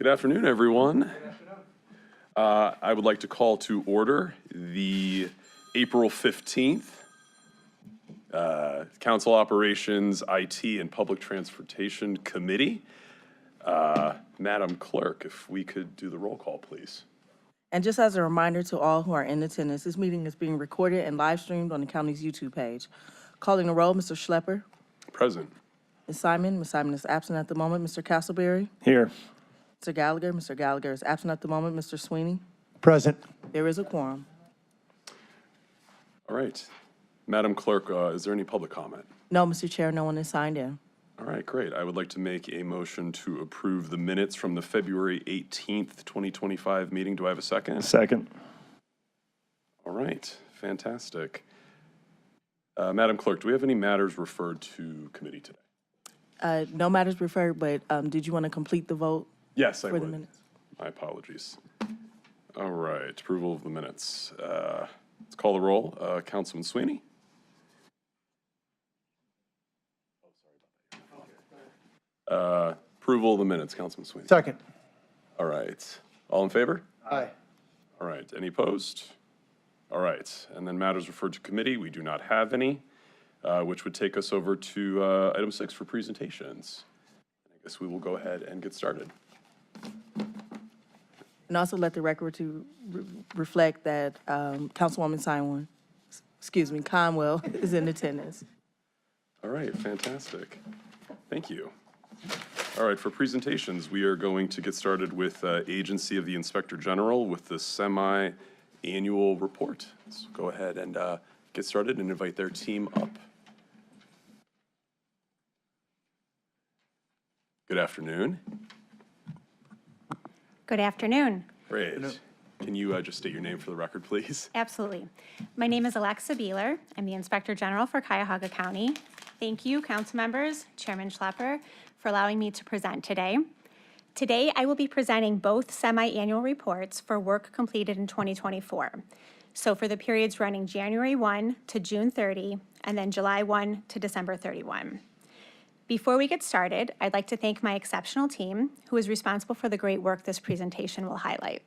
Good afternoon, everyone. I would like to call to order the April 15th Council Operations, IT, and Public Transportation Committee. Madam Clerk, if we could do the roll call, please. And just as a reminder to all who are in attendance, this meeting is being recorded and live streamed on the county's YouTube page. Calling the roll, Mr. Schlepper. Present. Ms. Simon. Ms. Simon is absent at the moment. Mr. Castleberry. Here. Mr. Gallagher. Mr. Gallagher is absent at the moment. Mr. Sweeney. Present. There is a quorum. All right. Madam Clerk, is there any public comment? No, Mr. Chair, no one is signed in. All right, great. I would like to make a motion to approve the minutes from the February 18th, 2025 meeting. Do I have a second? Second. All right, fantastic. Madam Clerk, do we have any matters referred to committee today? No matters referred, but did you want to complete the vote Yes, I for the would. minutes? My apologies. All right, approval of the minutes. Let's call the roll. Councilman Sweeney? Approval of the minutes, Councilman Sweeney. Second. All right. All in favor? Aye. All right. Any opposed? All right. And then matters referred to committee, we do not have any, which would take us over to item 6 for presentations. I guess we will go ahead and get started. And also let the record to reflect that Councilwoman Conwell is in attendance. All right. Fantastic. Thank you. All right, for presentations, we are going to get started with Agency of the Inspector General with the semi-annual report. So go ahead and get started and invite their team up. Good afternoon. Good afternoon. Great. Can you just state your name for the record, please? Absolutely. My name is Alexa Beeler. I'm the Inspector General for Cuyahoga County. Thank you, council members, Chairman Schlepper, for allowing me to present today. Today, I will be presenting both semi-annual reports for work completed in 2024. So for the periods running January 1 to June 30, and then July 1 to December 31. Before we get started, I'd like to thank my exceptional team who is responsible for the great work this presentation will highlight.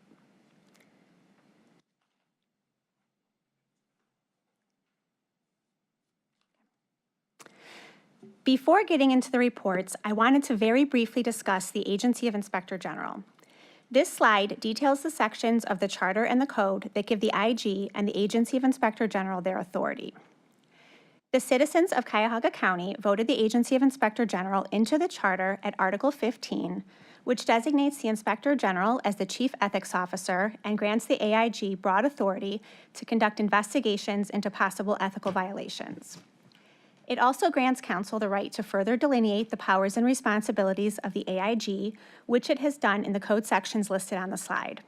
Before getting into the reports, I wanted to very briefly discuss the Agency of Inspector General. This slide details the sections of the Charter and the Code that give the IG and the Agency of Inspector General their authority. The citizens of Cuyahoga County voted the Agency of Inspector General into the Charter at Article 15, which designates the Inspector General as the Chief Ethics Officer and grants the AIG broad authority to conduct investigations into possible ethical violations. It also grants Council the right to further delineate the powers and responsibilities of the AIG, which it has done in the code sections listed on the slide.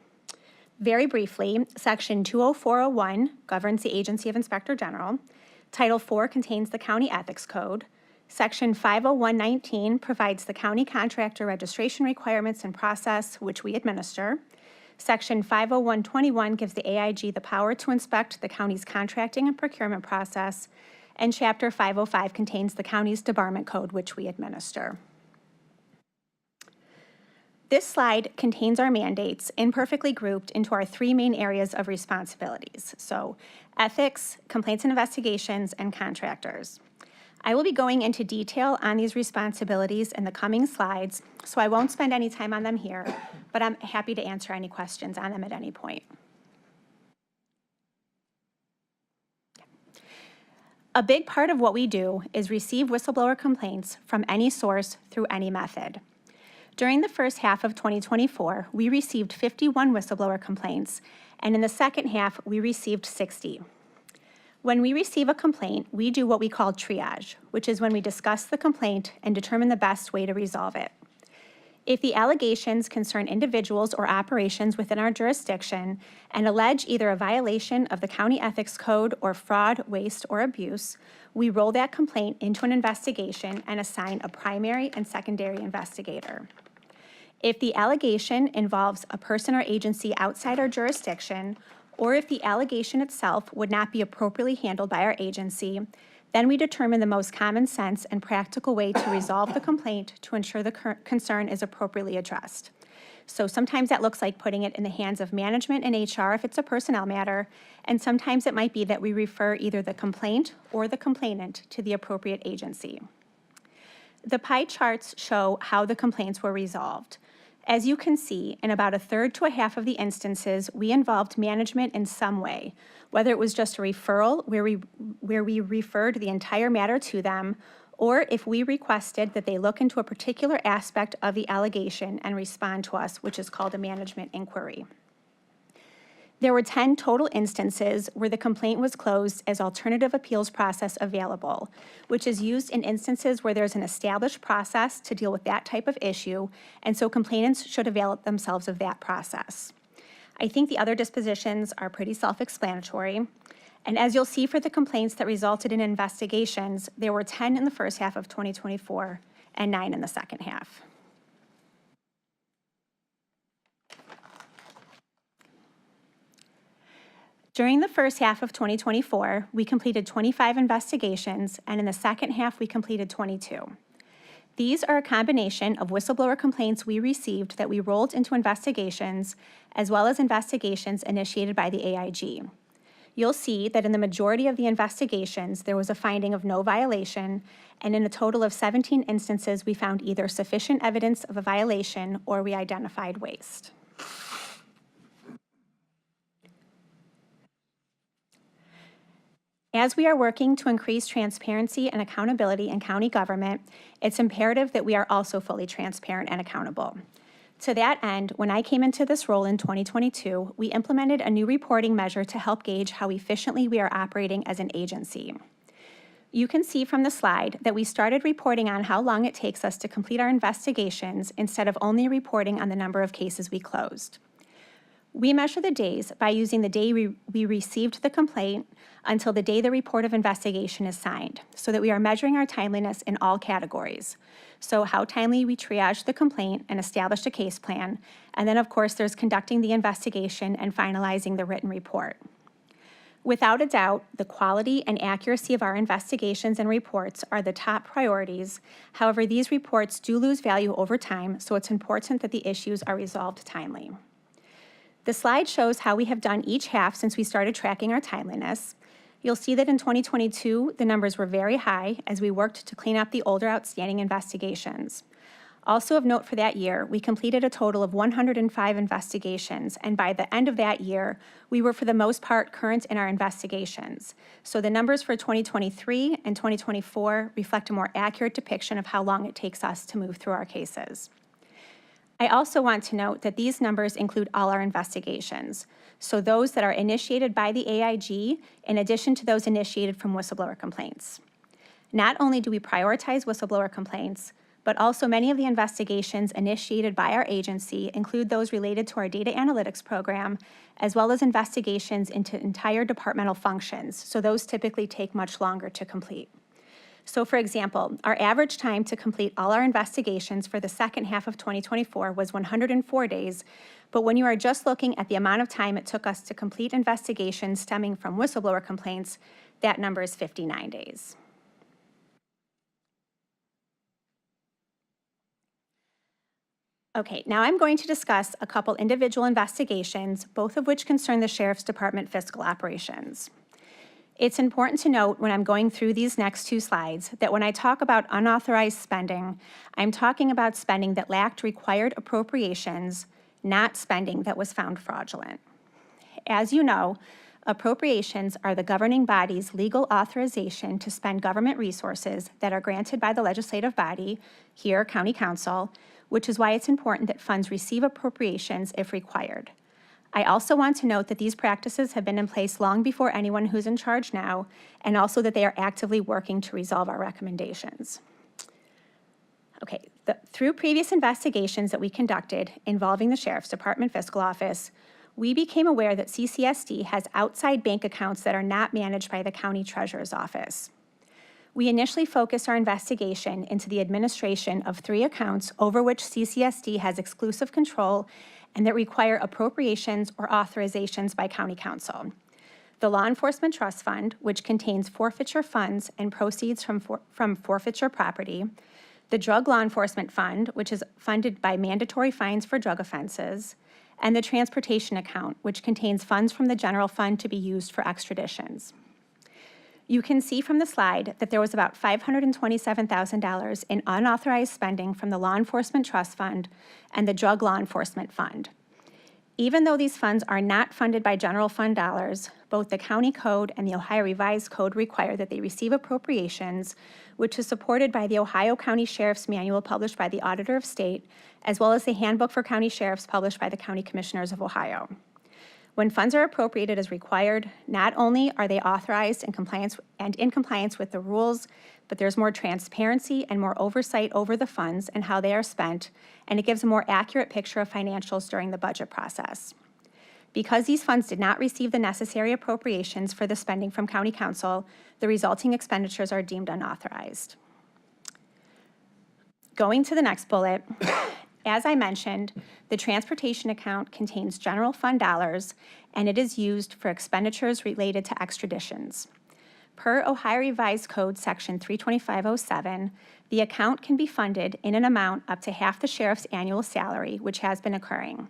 Very briefly, Section 20401 governs the Agency of Inspector General. Title 4 contains the County Ethics Code. Section 50119 provides the county contractor registration requirements and process, which we administer. Section 50121 gives the AIG the power to inspect the county's contracting and procurement process. And Chapter 505 contains the county's debarment code, which we administer. This slide contains our mandates imperfectly grouped into our 3 main areas of responsibilities. So ethics, complaints and investigations, and contractors. I will be going into detail on these responsibilities in the coming slides, so I won't spend any time on them here, but I'm happy to answer any questions on them at any point. A big part of what we do is receive whistleblower complaints from any source through any method. During the first half of 2024, we received 51 whistleblower complaints, and in the second half, we received 60. When we receive a complaint, we do what we call triage, which is when we discuss the complaint and determine the best way to resolve it. If the allegations concern individuals or operations within our jurisdiction and allege either a violation of the County Ethics Code or fraud, waste, or abuse, we roll that complaint into an investigation and assign a primary and secondary investigator. If the allegation involves a person or agency outside our jurisdiction, or if the allegation itself would not be appropriately handled by our agency, then we determine the most common sense and practical way to resolve the complaint to ensure the concern is appropriately addressed. So sometimes that looks like putting it in the hands of management and HR if it's a personnel matter, and sometimes it might be that we refer either the complaint or the complainant to the appropriate agency. The pie charts show how the complaints were resolved. As you can see, in about a third to a half of the instances, we involved management in some way, whether it was just a referral where we referred the entire matter to them, or if we requested that they look into a particular aspect of the allegation and respond to us, which is called a management inquiry. There were 10 total instances where the complaint was closed as alternative appeals process available, which is used in instances where there's an established process to deal with that type of issue, and so complainants should avail themselves of that process. I think the other dispositions are pretty self-explanatory, and as you'll see for the complaints that resulted in investigations, there were 10 in the first half of 2024 and 9 in the second half. During the first half of 2024, we completed 25 investigations, and in the second half, we completed 22. These are a combination of whistleblower complaints we received that we rolled into investigations, as well as investigations initiated by the AIG. You'll see that in the majority of the investigations, there was a finding of no violation, and in a total of 17 instances, we found either sufficient evidence of a violation or we identified waste. As we are working to increase transparency and accountability in county government, it's imperative that we are also fully transparent and accountable. To that end, when I came into this role in 2022, we implemented a new reporting measure to help gauge how efficiently we are operating as an agency. You can see from the slide that we started reporting on how long it takes us to complete our investigations instead of only reporting on the number of cases we closed. We measure the days by using the day we received the complaint until the day the report of investigation is signed, so that we are measuring our timeliness in all categories. So how timely we triaged the complaint and established a case plan, and then of course there's conducting the investigation and finalizing the written report. Without a doubt, the quality and accuracy of our investigations and reports are the top priorities. However, these reports do lose value over time, so it's important that the issues are resolved timely. The slide shows how we have done each half since we started tracking our timeliness. You'll see that in 2022, the numbers were very high as we worked to clean up the older outstanding investigations. Also of note for that year, we completed a total of 105 investigations, and by the end of that year, we were for the most part current in our investigations. So the numbers for 2023 and 2024 reflect a more accurate depiction of how long it takes us to move through our cases. I also want to note that these numbers include all our investigations, so those that are initiated by the AIG, in addition to those initiated from whistleblower complaints. Not only do we prioritize whistleblower complaints, but also many of the investigations initiated by our agency include those related to our data analytics program, as well as investigations into entire departmental functions, so those typically take much longer to complete. So for example, our average time to complete all our investigations for the second half of 2024 was 104 days, but when you are just looking at the amount of time it took us to complete investigations stemming from whistleblower complaints, that number is 59 days. Okay, now I'm going to discuss a couple individual investigations, both of which concern the Sheriff's Department fiscal operations. It's important to note when I'm going through these next two slides that when I talk about unauthorized spending, I'm talking about spending that lacked required appropriations, not spending that was found fraudulent. As you know, appropriations are the governing body's legal authorization to spend government resources that are granted by the legislative body, here, County Council, which is why it's important that funds receive appropriations if required. I also want to note that these practices have been in place long before anyone who's in charge now, and also that they are actively working to resolve our recommendations. Okay, through previous investigations that we conducted involving the Sheriff's Department Fiscal Office, we became aware that CCSD has outside bank accounts that are not managed by the County Treasurer's Office. We initially focused our investigation into the administration of 3 accounts over which CCSD has exclusive control and that require appropriations or authorizations by County Council. The Law Enforcement Trust Fund, which contains forfeiture funds and proceeds from forfeiture property, the Drug Law Enforcement Fund, which is funded by mandatory fines for drug offenses, and the Transportation Account, which contains funds from the general fund to be used for extraditions. You can see from the slide that there was about $527,000 in unauthorized spending from the Law Enforcement Trust Fund and the Drug Law Enforcement Fund. Even though these funds are not funded by general fund dollars, both the County Code and the Ohio Revised Code require that they receive appropriations, which is supported by the Ohio County Sheriff's Manual published by the Auditor of State, as well as the Handbook for County Sheriffs published by the County Commissioners of Ohio. When funds are appropriated as required, not only are they authorized in compliance with the rules, but there's more transparency and more oversight over the funds and how they are spent, and it gives a more accurate picture of financials during the budget process. Because these funds did not receive the necessary appropriations for the spending from County Council, the resulting expenditures are deemed unauthorized. Going to the next bullet, as I mentioned, the transportation account contains general fund dollars, and it is used for expenditures related to extraditions. Per Ohio Revised Code, Section 32507, the account can be funded in an amount up to half the sheriff's annual salary, which has been occurring.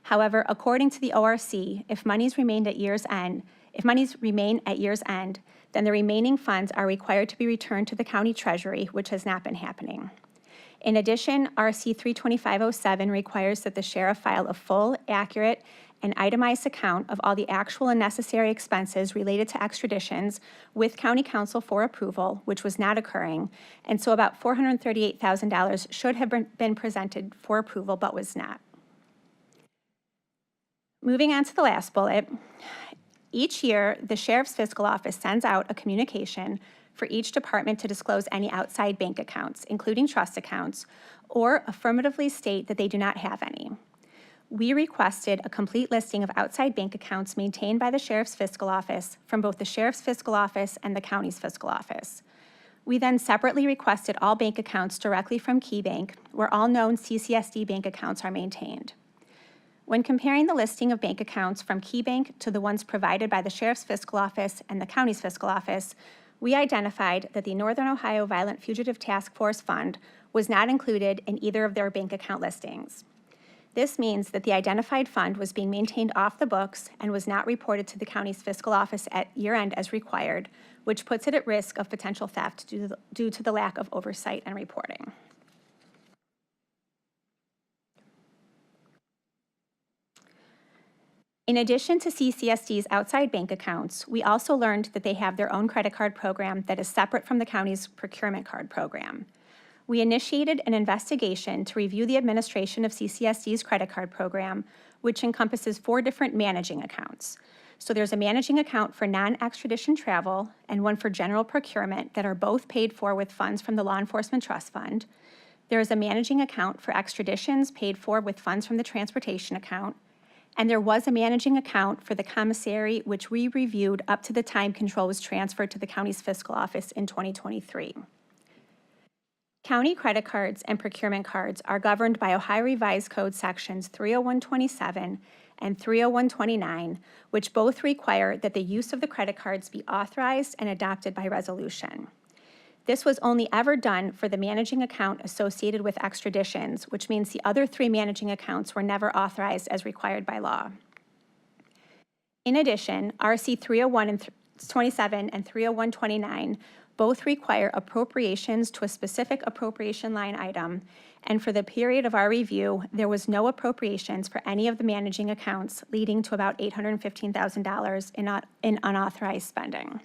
However, according to the ORC, if monies remain at year's end, then the remaining funds are required to be returned to the county treasury, which has not been happening. In addition, RC 32507 requires that the sheriff file a full, accurate, and itemized account of all the actual and necessary expenses related to extraditions with County Council for approval, which was not occurring, and so about $438,000 should have been presented for approval, but was not. Moving on to the last bullet, each year, the Sheriff's Fiscal Office sends out a communication for each department to disclose any outside bank accounts, including trust accounts, or affirmatively state that they do not have any. We requested a complete listing of outside bank accounts maintained by the Sheriff's Fiscal Office from both the Sheriff's Fiscal Office and the county's fiscal office. We then separately requested all bank accounts directly from KeyBank, where all known CCSD bank accounts are maintained. When comparing the listing of bank accounts from KeyBank to the ones provided by the Sheriff's Fiscal Office and the county's fiscal office, we identified that the Northern Ohio Violent Fugitive Task Force Fund was not included in either of their bank account listings. This means that the identified fund was being maintained off the books and was not reported to the county's fiscal office at year-end as required, which puts it at risk of potential theft due to the lack of oversight and reporting. In addition to CCSD's outside bank accounts, we also learned that they have their own credit card program that is separate from the county's procurement card program. We initiated an investigation to review the administration of CCSD's credit card program, which encompasses 4 different managing accounts. So there's a managing account for non-extradition travel and one for general procurement that are both paid for with funds from the Law Enforcement Trust Fund. There is a managing account for extraditions paid for with funds from the transportation account. And there was a managing account for the commissary, which we reviewed up to the time control was transferred to the county's fiscal office in 2023. County credit cards and procurement cards are governed by Ohio Revised Code Sections 30127 and 30129, which both require that the use of the credit cards be authorized and adopted by resolution. This was only ever done for the managing account associated with extraditions, which means the other 3 managing accounts were never authorized as required by law. In addition, RC 30127 and 30129 both require appropriations to a specific appropriation line item, and for the period of our review, there was no appropriations for any of the managing accounts, leading to about $815,000 in unauthorized spending.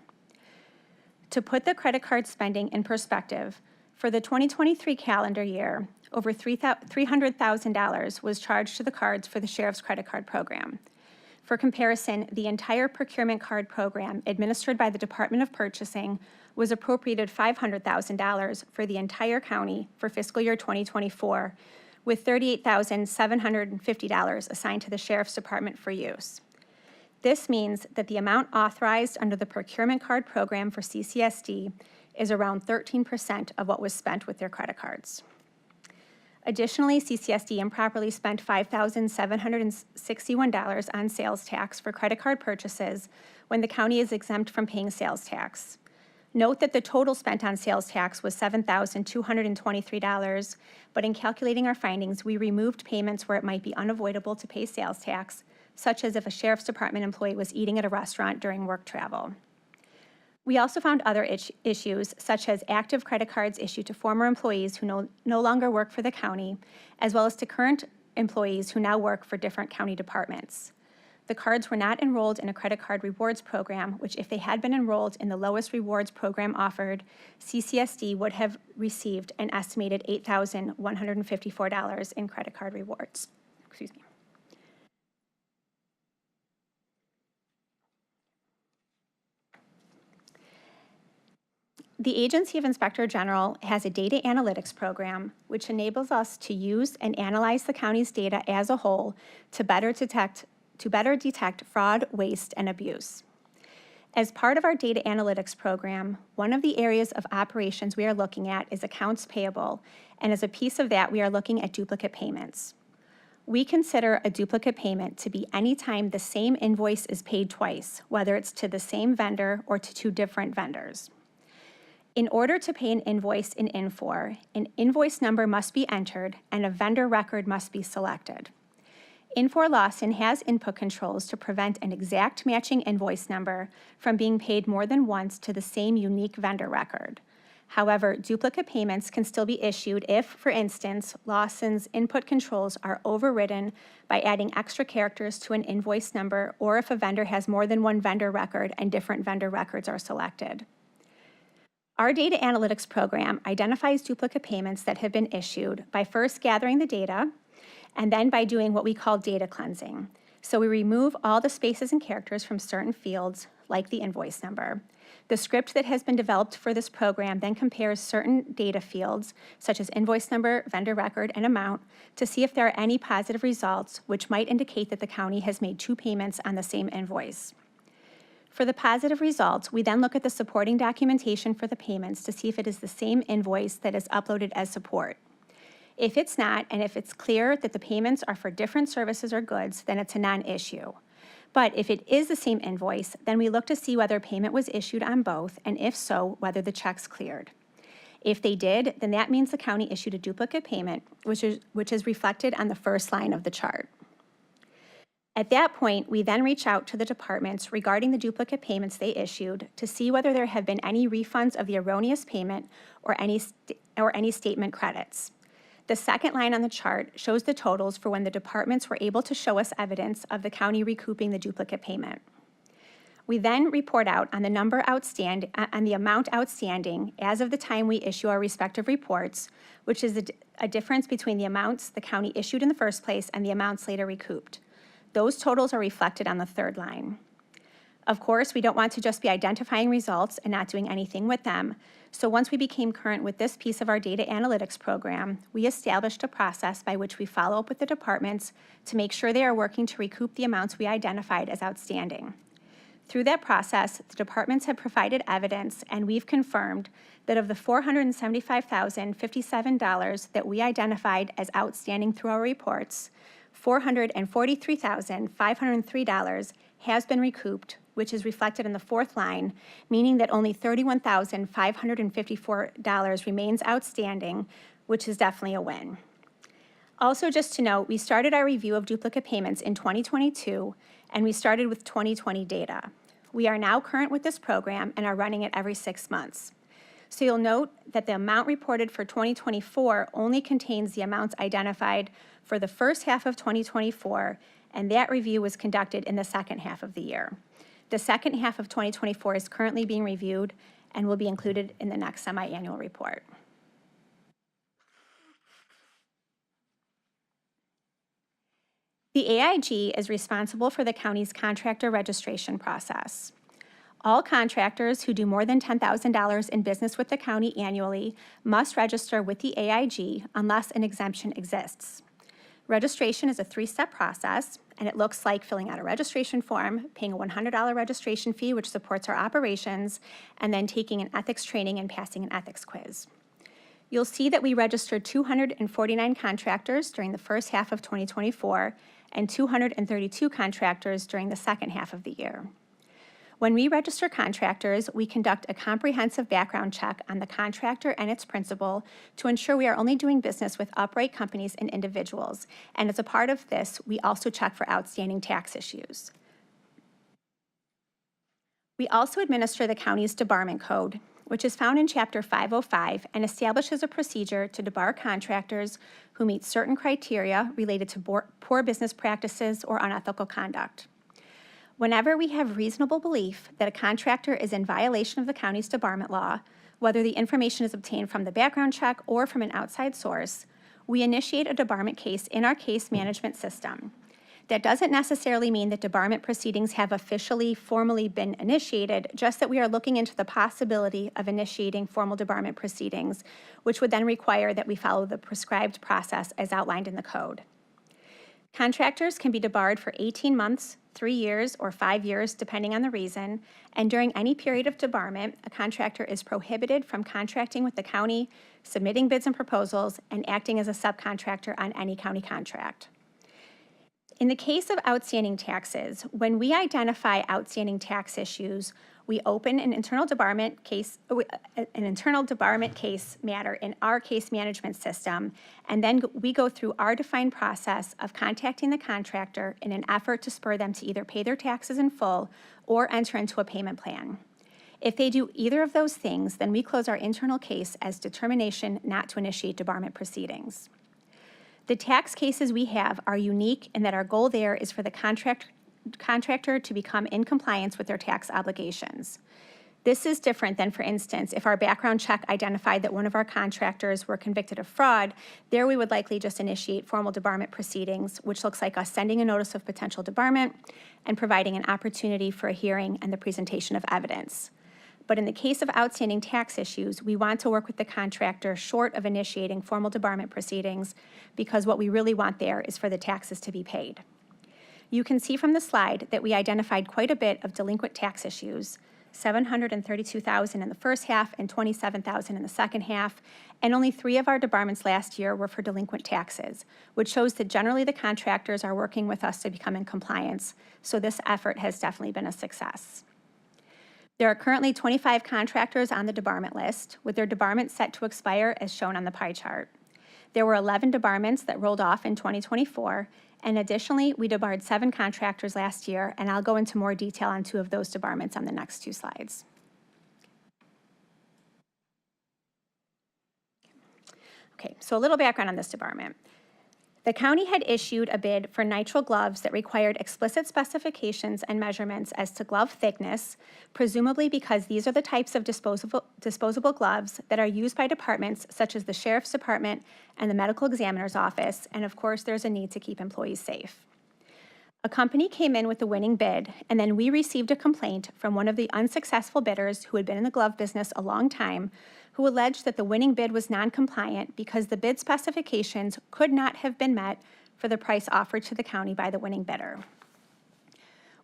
To put the credit card spending in perspective, for the 2023 calendar year, over $300,000 was charged to the cards for the Sheriff's credit card program. For comparison, the entire procurement card program administered by the Department of Purchasing was appropriated $500,000 for the entire county for fiscal year 2024, with $38,750 assigned to the Sheriff's Department for use. This means that the amount authorized under the procurement card program for CCSD is around 13% of what was spent with their credit cards. Additionally, CCSD improperly spent $5,761 on sales tax for credit card purchases when the county is exempt from paying sales tax. Note that the total spent on sales tax was $7,223, but in calculating our findings, we removed payments where it might be unavoidable to pay sales tax, such as if a sheriff's department employee was eating at a restaurant during work travel. We also found other issues, such as active credit cards issued to former employees who no longer work for the county, as well as to current employees who now work for different county departments. The cards were not enrolled in a credit card rewards program, which if they had been enrolled in the lowest rewards program offered, CCSD would have received an estimated $8,154 in credit card rewards. Excuse me. The Agency of Inspector General has a data analytics program which enables us to use and analyze the county's data as a whole to better detect fraud, waste, and abuse. As part of our data analytics program, one of the areas of operations we are looking at is accounts payable, and as a piece of that, we are looking at duplicate payments. We consider a duplicate payment to be any time the same invoice is paid twice, whether it's to the same vendor or to two different vendors. In order to pay an invoice in Infor, an invoice number must be entered and a vendor record must be selected. Infor Lawson has input controls to prevent an exact matching invoice number from being paid more than once to the same unique vendor record. However, duplicate payments can still be issued if, for instance, Lawson's input controls are overridden by adding extra characters to an invoice number, or if a vendor has more than one vendor record and different vendor records are selected. Our data analytics program identifies duplicate payments that have been issued by first gathering the data and then by doing what we call data cleansing. So we remove all the spaces and characters from certain fields, like the invoice number. The script that has been developed for this program then compares certain data fields, such as invoice number, vendor record, and amount, to see if there are any positive results, which might indicate that the county has made two payments on the same invoice. For the positive results, we then look at the supporting documentation for the payments to see if it is the same invoice that is uploaded as support. If it's not, and if it's clear that the payments are for different services or goods, then it's a non-issue. But if it is the same invoice, then we look to see whether payment was issued on both, and if so, whether the checks cleared. If they did, then that means the county issued a duplicate payment, which is reflected on the first line of the chart. At that point, we then reach out to the departments regarding the duplicate payments they issued to see whether there have been any refunds of the erroneous payment or any statement credits. The second line on the chart shows the totals for when the departments were able to show us evidence of the county recouping the duplicate payment. We then report out on the amount outstanding as of the time we issue our respective reports, which is a difference between the amounts the county issued in the first place and the amounts later recouped. Those totals are reflected on the third line. Of course, we don't want to just be identifying results and not doing anything with them. So once we became current with this piece of our data analytics program, we established a process by which we follow up with the departments to make sure they are working to recoup the amounts we identified as outstanding. Through that process, the departments have provided evidence, and we've confirmed that of the $475,057 that we identified as outstanding through our reports, $443,503 has been recouped, which is reflected in the fourth line, meaning that only $31,554 remains outstanding, which is definitely a win. Also, just to note, we started our review of duplicate payments in 2022, and we started with 2020 data. We are now current with this program and are running it every 6 months. So you'll note that the amount reported for 2024 only contains the amounts identified for the first half of 2024, and that review was conducted in the second half of the year. The second half of 2024 is currently being reviewed and will be included in the next semi-annual report. The AIG is responsible for the county's contractor registration process. All contractors who do more than $10,000 in business with the county annually must register with the AIG unless an exemption exists. Registration is a 3-step process, and it looks like filling out a registration form, paying a $100 registration fee, which supports our operations, and then taking an ethics training and passing an ethics quiz. You'll see that we registered 249 contractors during the first half of 2024 and 232 contractors during the second half of the year. When we register contractors, we conduct a comprehensive background check on the contractor and its principal to ensure we are only doing business with upright companies and individuals. And as a part of this, we also check for outstanding tax issues. We also administer the county's debarment code, which is found in Chapter 505 and establishes a procedure to debar contractors who meet certain criteria related to poor business practices or unethical conduct. Whenever we have reasonable belief that a contractor is in violation of the county's debarment law, whether the information is obtained from the background check or from an outside source, we initiate a debarment case in our case management system. That doesn't necessarily mean that debarment proceedings have officially, formally been initiated, just that we are looking into the possibility of initiating formal debarment proceedings, which would then require that we follow the prescribed process as outlined in the code. Contractors can be debarred for 18 months, 3 years, or 5 years, depending on the reason, and during any period of debarment, a contractor is prohibited from contracting with the county, submitting bids and proposals, and acting as a subcontractor on any county contract. In the case of outstanding taxes, when we identify outstanding tax issues, we open an internal debarment case matter in our case management system, and then we go through our defined process of contacting the contractor in an effort to spur them to either pay their taxes in full or enter into a payment plan. If they do either of those things, then we close our internal case as determination not to initiate debarment proceedings. The tax cases we have are unique in that our goal there is for the contractor to become in compliance with their tax obligations. This is different than, for instance, if our background check identified that one of our contractors were convicted of fraud. There we would likely just initiate formal debarment proceedings, which looks like us sending a notice of potential debarment and providing an opportunity for a hearing and the presentation of evidence. But in the case of outstanding tax issues, we want to work with the contractor short of initiating formal debarment proceedings, because what we really want there is for the taxes to be paid. You can see from the slide that we identified quite a bit of delinquent tax issues, 732,000 in the first half and 27,000 in the second half, and only 3 of our debarments last year were for delinquent taxes, which shows that generally the contractors are working with us to become in compliance, so this effort has definitely been a success. There are currently 25 contractors on the debarment list, with their debarments set to expire as shown on the pie chart. There were 11 debarments that rolled off in 2024, and additionally, we debarred 7 contractors last year, and I'll go into more detail on 2 of those debarments on the next 2 slides. Okay, so a little background on this debarment. The county had issued a bid for nitrile gloves that required explicit specifications and measurements as to glove thickness, presumably because these are the types of disposable gloves that are used by departments such as the Sheriff's Department and the Medical Examiner's Office, and of course there's a need to keep employees safe. A company came in with the winning bid, and then we received a complaint from one of the unsuccessful bidders who had been in the glove business a long time, who alleged that the winning bid was non-compliant because the bid specifications could not have been met for the price offered to the county by the winning bidder.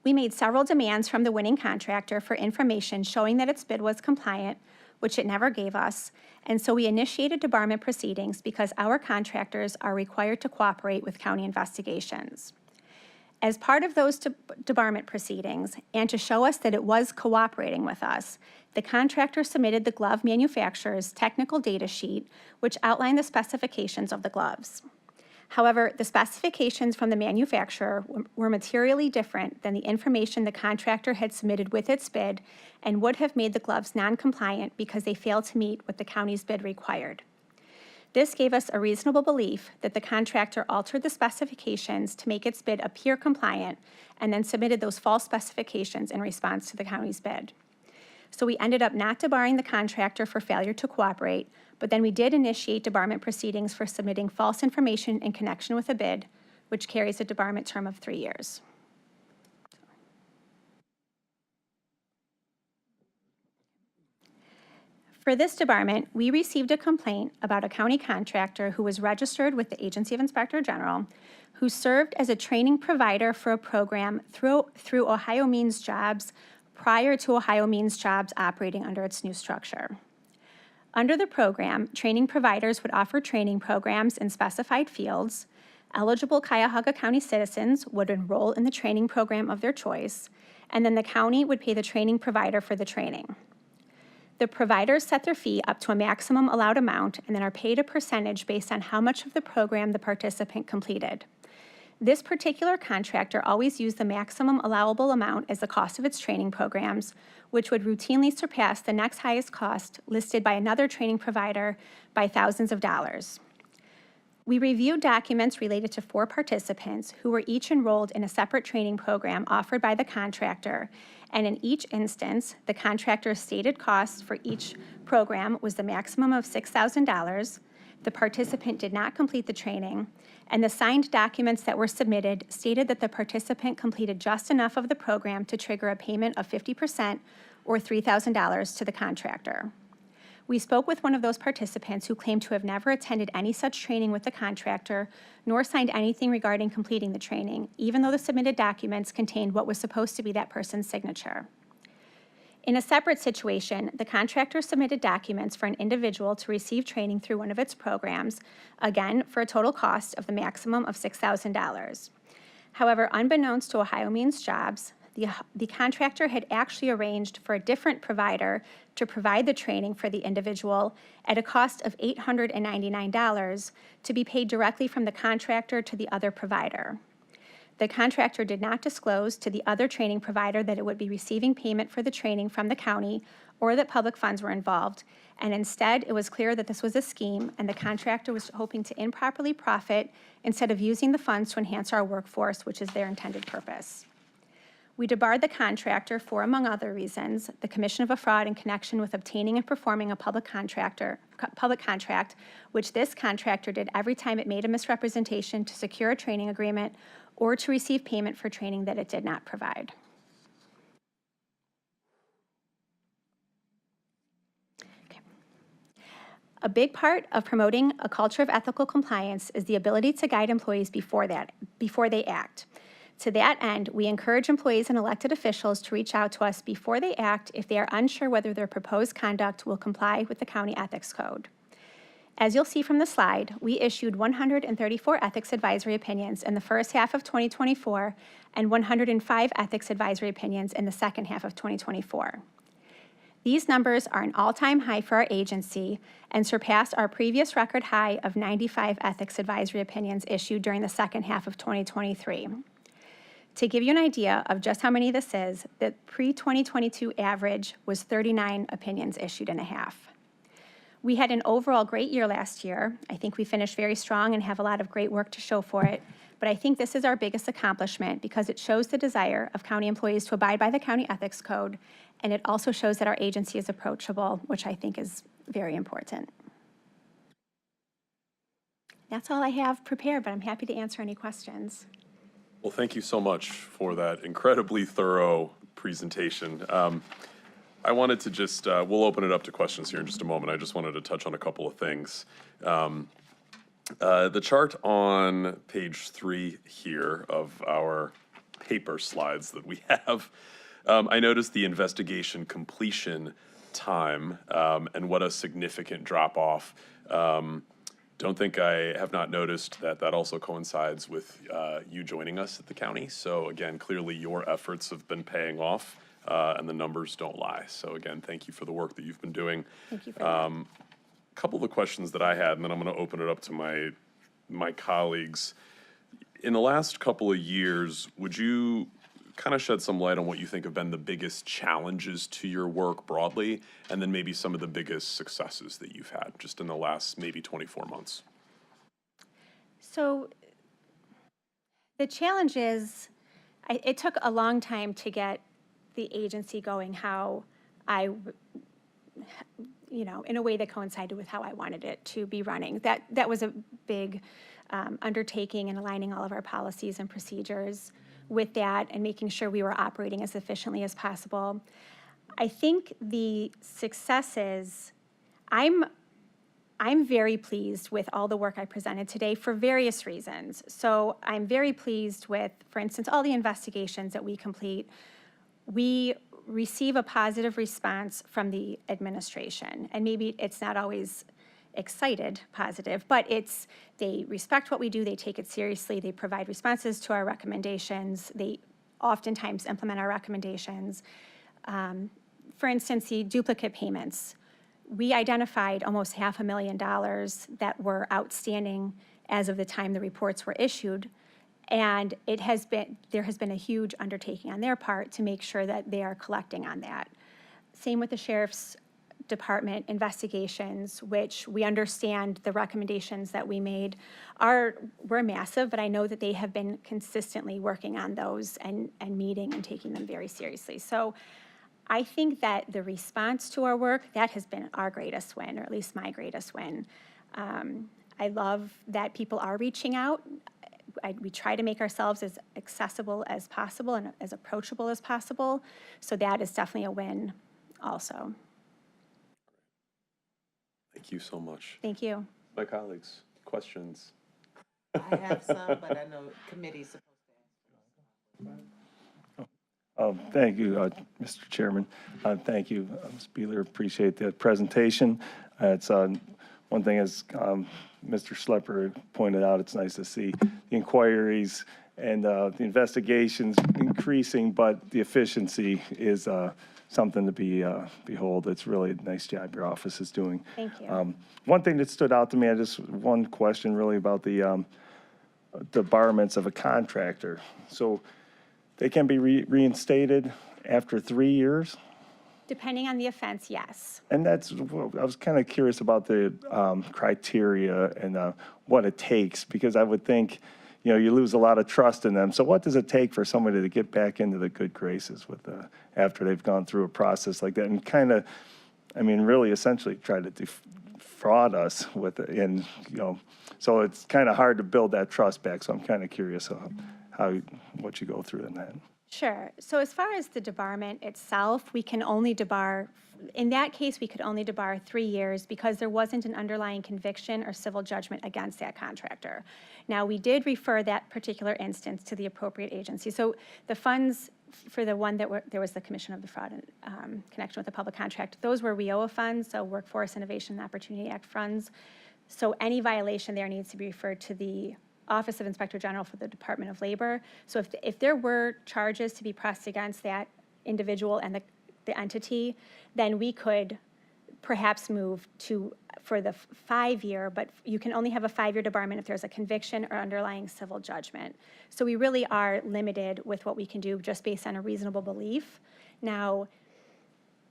We made several demands from the winning contractor for information showing that its bid was compliant, which it never gave us, and so we initiated debarment proceedings because our contractors are required to cooperate with county investigations. As part of those debarment proceedings, and to show us that it was cooperating with us, the contractor submitted the glove manufacturer's technical data sheet, which outlined the specifications of the gloves. However, the specifications from the manufacturer were materially different than the information the contractor had submitted with its bid, and would have made the gloves non-compliant because they failed to meet what the county's bid required. This gave us a reasonable belief that the contractor altered the specifications to make its bid appear compliant, and then submitted those false specifications in response to the county's bid. So we ended up not debarring the contractor for failure to cooperate, but then we did initiate debarment proceedings for submitting false information in connection with a bid, which carries a debarment term of 3 years. For this debarment, we received a complaint about a county contractor who was registered with the Agency of Inspector General, who served as a training provider for a program through Ohio Means Jobs prior to Ohio Means Jobs operating under its new structure. Under the program, training providers would offer training programs in specified fields. Eligible Cuyahoga County citizens would enroll in the training program of their choice, and then the county would pay the training provider for the training. The providers set their fee up to a maximum allowed amount and then are paid a percentage based on how much of the program the participant completed. This particular contractor always used the maximum allowable amount as the cost of its training programs, which would routinely surpass the next highest cost listed by another training provider by thousands of dollars. We reviewed documents related to 4 participants who were each enrolled in a separate training program offered by the contractor, and in each instance, the contractor's stated cost for each program was the maximum of $6,000. The participant did not complete the training, and the signed documents that were submitted stated that the participant completed just enough of the program to trigger a payment of 50% or $3,000 to the contractor. We spoke with one of those participants who claimed to have never attended any such training with the contractor, nor signed anything regarding completing the training, even though the submitted documents contained what was supposed to be that person's signature. In a separate situation, the contractor submitted documents for an individual to receive training through one of its programs, again, for a total cost of the maximum of $6,000. However, unbeknownst to Ohio Means Jobs, the contractor had actually arranged for a different provider to provide the training for the individual at a cost of $899 to be paid directly from the contractor to the other provider. The contractor did not disclose to the other training provider that it would be receiving payment for the training from the county or that public funds were involved, and instead it was clear that this was a scheme and the contractor was hoping to improperly profit instead of using the funds to enhance our workforce, which is their intended purpose. We debarred the contractor for, among other reasons, the commission of a fraud in connection with obtaining and performing a public contract, which this contractor did every time it made a misrepresentation to secure a training agreement or to receive payment for training that it did not provide. Okay. A big part of promoting a culture of ethical compliance is the ability to guide employees before they act. To that end, we encourage employees and elected officials to reach out to us before they act if they are unsure whether their proposed conduct will comply with the county ethics code. As you'll see from the slide, we issued 134 ethics advisory opinions in the first half of 2024 and 105 ethics advisory opinions in the second half of 2024. These numbers are an all-time high for our agency and surpass our previous record high of 95 ethics advisory opinions issued during the second half of 2023. To give you an idea of just how many this is, the pre-2022 average was 39 opinions issued in a half. We had an overall great year last year. I think we finished very strong and have a lot of great work to show for it, but I think this is our biggest accomplishment because it shows the desire of county employees to abide by the county ethics code, and it also shows that our agency is approachable, which I think is very important. That's all I have prepared, but I'm happy to answer any questions. Well, thank you so much for that incredibly thorough presentation. I wanted to just, we'll open it up to questions here in just a moment. I just wanted to touch on a couple of things. The chart on page 3 here of our paper slides that we have, I noticed the investigation completion time and what a significant drop off. Don't think I have not noticed that that also coincides with you joining us at the county. So again, clearly your efforts have been paying off and the numbers don't lie. So again, thank you for the work that you've been doing. Thank you for that. A couple of the questions that I had, and then I'm going to open it up to my colleagues. In the last couple of years, would you kind of shed some light on what you think have been the biggest challenges to your work broadly, and then maybe some of the biggest successes that you've had just in the last maybe 24 months? So the challenge is, it took a long time to get the agency going how I, in a way that coincided with how I wanted it to be running. That was a big undertaking in aligning all of our policies and procedures with that and making sure we were operating as efficiently as possible. I think the successes, I'm very pleased with all the work I presented today for various reasons. So I'm very pleased with, for instance, all the investigations that we complete. We receive a positive response from the administration, and maybe it's not always excited positive, but they respect what we do, they take it seriously, they provide responses to our recommendations, they oftentimes implement our recommendations. For instance, the duplicate payments. We identified almost $500,000 that were outstanding as of the time the reports were issued. And there has been a huge undertaking on their part to make sure that they are collecting on that. Same with the Sheriff's Department investigations, which we understand the recommendations that we made were massive, but I know that they have been consistently working on those and meeting and taking them very seriously. So I think that the response to our work, that has been our greatest win, or at least my greatest win. I love that people are reaching out. We try to make ourselves as accessible as possible and as approachable as possible. So that is definitely a win also. Thank you so much. Thank you. My colleagues, questions? I have some, but I know committee's supposed to answer. Thank you, Mr. Chairman. Thank you, Ms. Beeler. Appreciate the presentation. It's one thing, as Mr. Schlepper pointed out, it's nice to see the inquiries and the investigations increasing, but the efficiency is something to behold. It's really a nice job your office is doing. Thank you. One thing that stood out to me, one question really about the debarments of a contractor. So they can be reinstated after 3 years? Depending on the offense, yes. And I was kind of curious about the criteria and what it takes, because I would think, you lose a lot of trust in them. So what does it take for somebody to get back into the good graces after they've gone through a process like that and kind of, really essentially try to defraud us with it? And, so it's kind of hard to build that trust back. So I'm kind of curious what you go through in that. Sure. So as far as the debarment itself, we can only debar, in that case, we could only debar 3 years because there wasn't an underlying conviction or civil judgment against that contractor. Now, we did refer that particular instance to the appropriate agency. So the funds for the one there was the Commission of the Fraud in connection with the public contract, those were WIOA funds, so Workforce Innovation and Opportunity Act funds. So any violation there needs to be referred to the Office of Inspector General for the Department of Labor. So if there were charges to be pressed against that individual and the entity, then we could perhaps move for the 5-year, but you can only have a 5-year debarment if there's a conviction or underlying civil judgment. So we really are limited with what we can do just based on a reasonable belief. Now,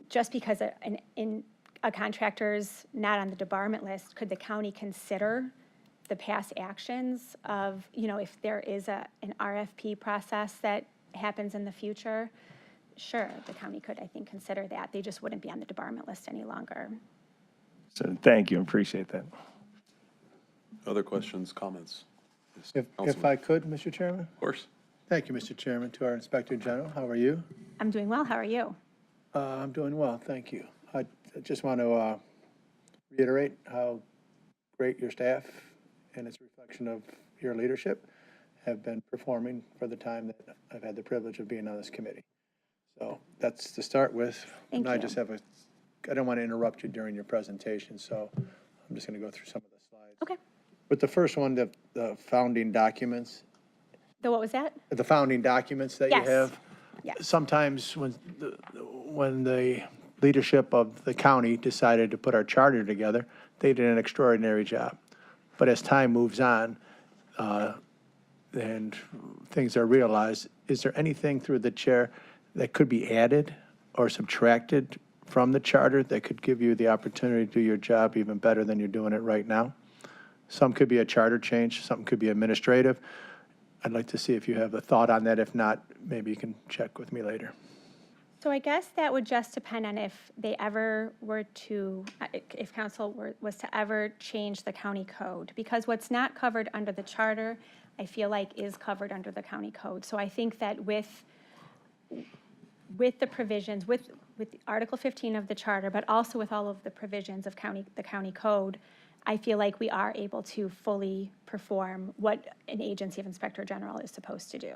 just because a contractor's not on the debarment list, could the county consider the past actions of, if there is an RFP process that happens in the future? Sure, the county could, I think, consider that. They just wouldn't be on the debarment list any longer. So thank you, appreciate that. Other questions, comments? Yes, If Councilman. I could, Mr. Chairman? Of course. Thank you, Mr. Chairman. To our Inspector General, how are you? I'm doing well. How are you? I'm doing well, thank you. I just want to reiterate how great your staff and its reflection of your leadership have been performing for the time that I've had the privilege of being on this committee. So that's to start with. Thank And I you. just I don't want to interrupt you during your presentation, so I'm just going to go through some of the slides. Okay. But the first one, the founding documents, What was that? the founding documents that you Yes. have. Yes. Sometimes when the leadership of the county decided to put our charter together, they did an extraordinary job. But as time moves on, and things are realized, is there anything through the chair that could be added or subtracted from the charter that could give you the opportunity to do your job even better than you're doing it right now? Some could be a charter change, something could be administrative. I'd like to see if you have a thought on that. If not, maybe you can check with me later. So I guess that would just depend on if they ever were to, if council was to ever change the county code. Because what's not covered under the charter, I feel like is covered under the county code. So I think that with the provisions, with Article 15 of the charter, but also with all of the provisions of the county code, I feel like we are able to fully perform what an agency of Inspector General is supposed to do.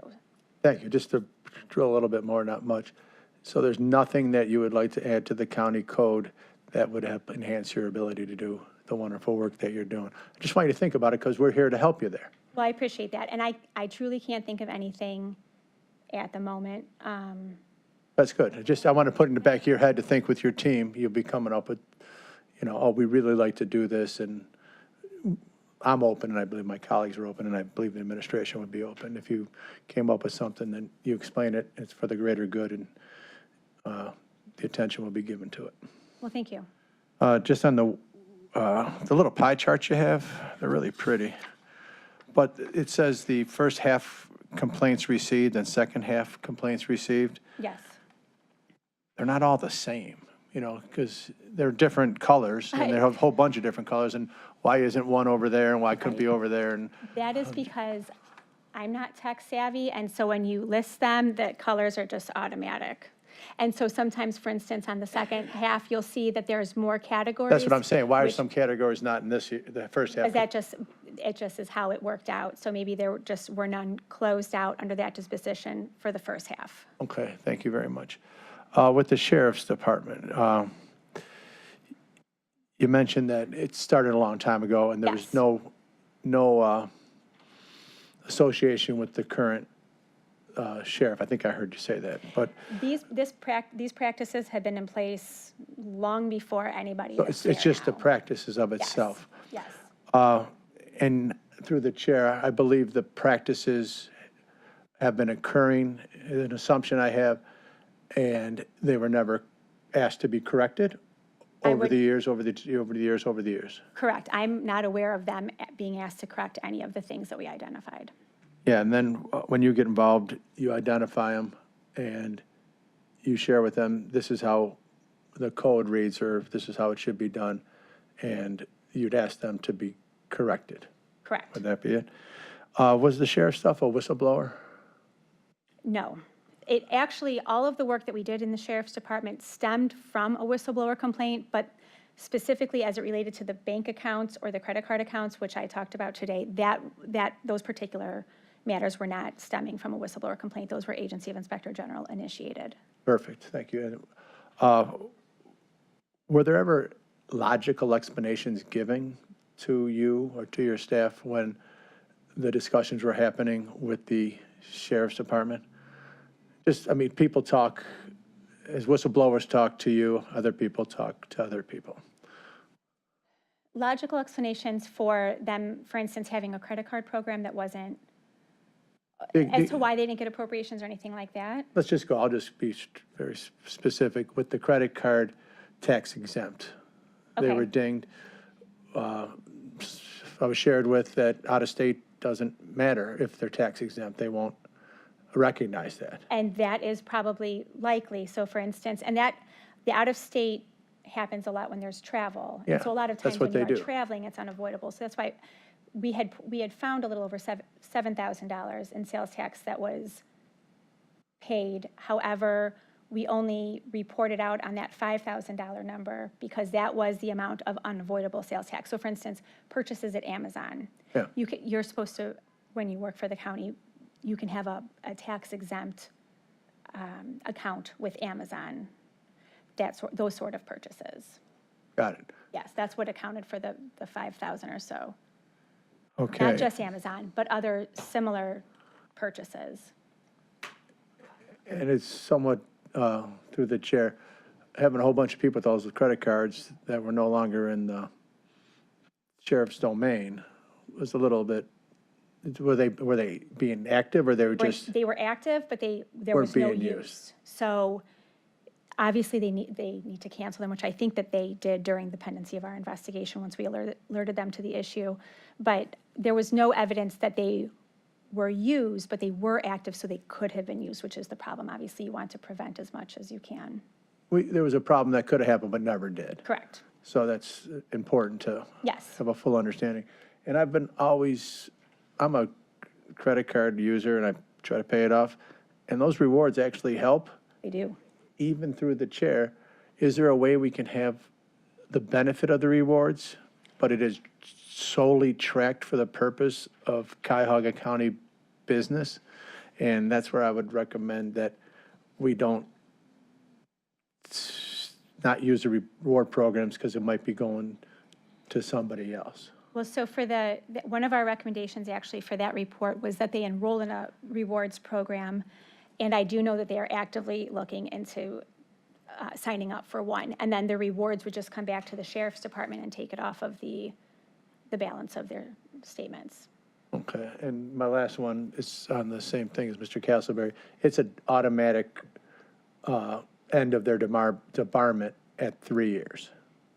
Thank you. Just to drill a little bit more, not much. So there's nothing that you would like to add to the county code that would help enhance your ability to do the wonderful work that you're doing? I just want you to think about it because we're here to help you there. Well, I appreciate that. And I truly can't think of anything at the moment. That's good. I want to put in the back of your head to think with your team, you'll be coming up with, oh, we really like to do this, and I'm open, and I believe my colleagues are open, and I believe the administration would be open. If you came up with something, then you explain it, it's for the greater good, and the attention will be given to it. Well, thank you. Just on the little pie charts you have, they're really pretty. But it says the first half complaints received and second half complaints received. Yes. They're not all the same, because they're different colors, and they have a whole bunch of different colors, and why isn't one over there, and why couldn't it be over there, and That is because I'm not tech savvy, and so when you list them, the colors are just automatic. And so sometimes, for instance, on the second half, you'll see that there's more categories. that's what I'm saying. Why are which- some categories not in this, the first half? Is that it just is how it worked out. So maybe there just were none closed out under that disposition for the first half. Okay, thank you very much. With the sheriff's department, you mentioned that it started a long time ago, and there was Yes. no association with the current sheriff. I think I heard you say that, but These practices had been in place long before anybody so is it's just the now. practices of Yes. itself. Yes. And through the chair, I believe the practices have been occurring, an assumption I have, and they were never asked to be corrected over would- the years, over the years. Correct. I'm not aware of them being asked to correct any of the things that we identified. Yeah, and then when you get involved, you identify them and you share with them, this is how the code reads, or this is how it should be done, and you'd ask them to be corrected. Correct. Would that be it? Was the sheriff's stuff a whistleblower? No. It actually, all of the work that we did in the sheriff's department stemmed from a whistleblower complaint, but specifically as it related to the bank accounts or the credit card accounts, which I talked about today, those particular matters were not stemming from a whistleblower complaint. Those were Agency of Inspector General initiated. Perfect, thank you. And, were there ever logical explanations given to you or to your staff when the discussions were happening with the sheriff's department? People talk, as whistleblowers talk to you, other people talk to other people. Logical explanations for them, for instance, having a credit card program that wasn't, as to why they didn't get appropriations or anything like that? Let's just go, I'll just be very specific. With the credit card tax exempt, they Okay. were dinged. I was shared with that out-of-state doesn't matter if they're tax exempt. They won't recognize that. And that is probably likely. So for instance, and that, the out-of-state happens a lot when there's travel. And so a Yeah, lot of that's times what when you they are do. traveling, it's unavoidable. So that's why we had found a little over $7,000 in sales tax that was paid. However, we only reported out on that $5,000 number because that was the amount of unavoidable sales tax. So for instance, purchases at Amazon. Yeah. You're supposed to, when you work for the county, you can have a tax exempt account with Amazon, those sort of purchases. Got it. Yes, that's what accounted for the 5,000 or so. Okay. Not just Amazon, but other similar purchases. And it's somewhat, through the chair, having a whole bunch of people with those credit cards that were no longer in the sheriff's domain was a little bit, were they being active, or they were just, They were active, but there Weren't was no being use. used. So obviously, they need to cancel them, which I think that they did during the pendency of our investigation, once we alerted them to the issue. But there was no evidence that they were used, but they were active, so they could have been used, which is the problem. Obviously, you want to prevent as much as you can. there was a problem that could have happened but never did. Correct. So that's important to Yes. have a full understanding. And I'm a credit card user, and I try to pay it off, and those rewards actually help, They do. even through the chair. Is there a way we can have the benefit of the rewards, but it is solely tracked for the purpose of Cuyahoga County business? And that's where I would recommend that we don't not use the reward programs, because it might be going to somebody else. Well, so for one of our recommendations actually for that report was that they enroll in a rewards program And I do know that they are actively looking into signing up for one. And then the rewards would just come back to the sheriff's department and take it off of the balance of their statements. Okay, and my last one is on the same thing as Mr. Castleberry. It's an automatic end of their debarment at 3 years.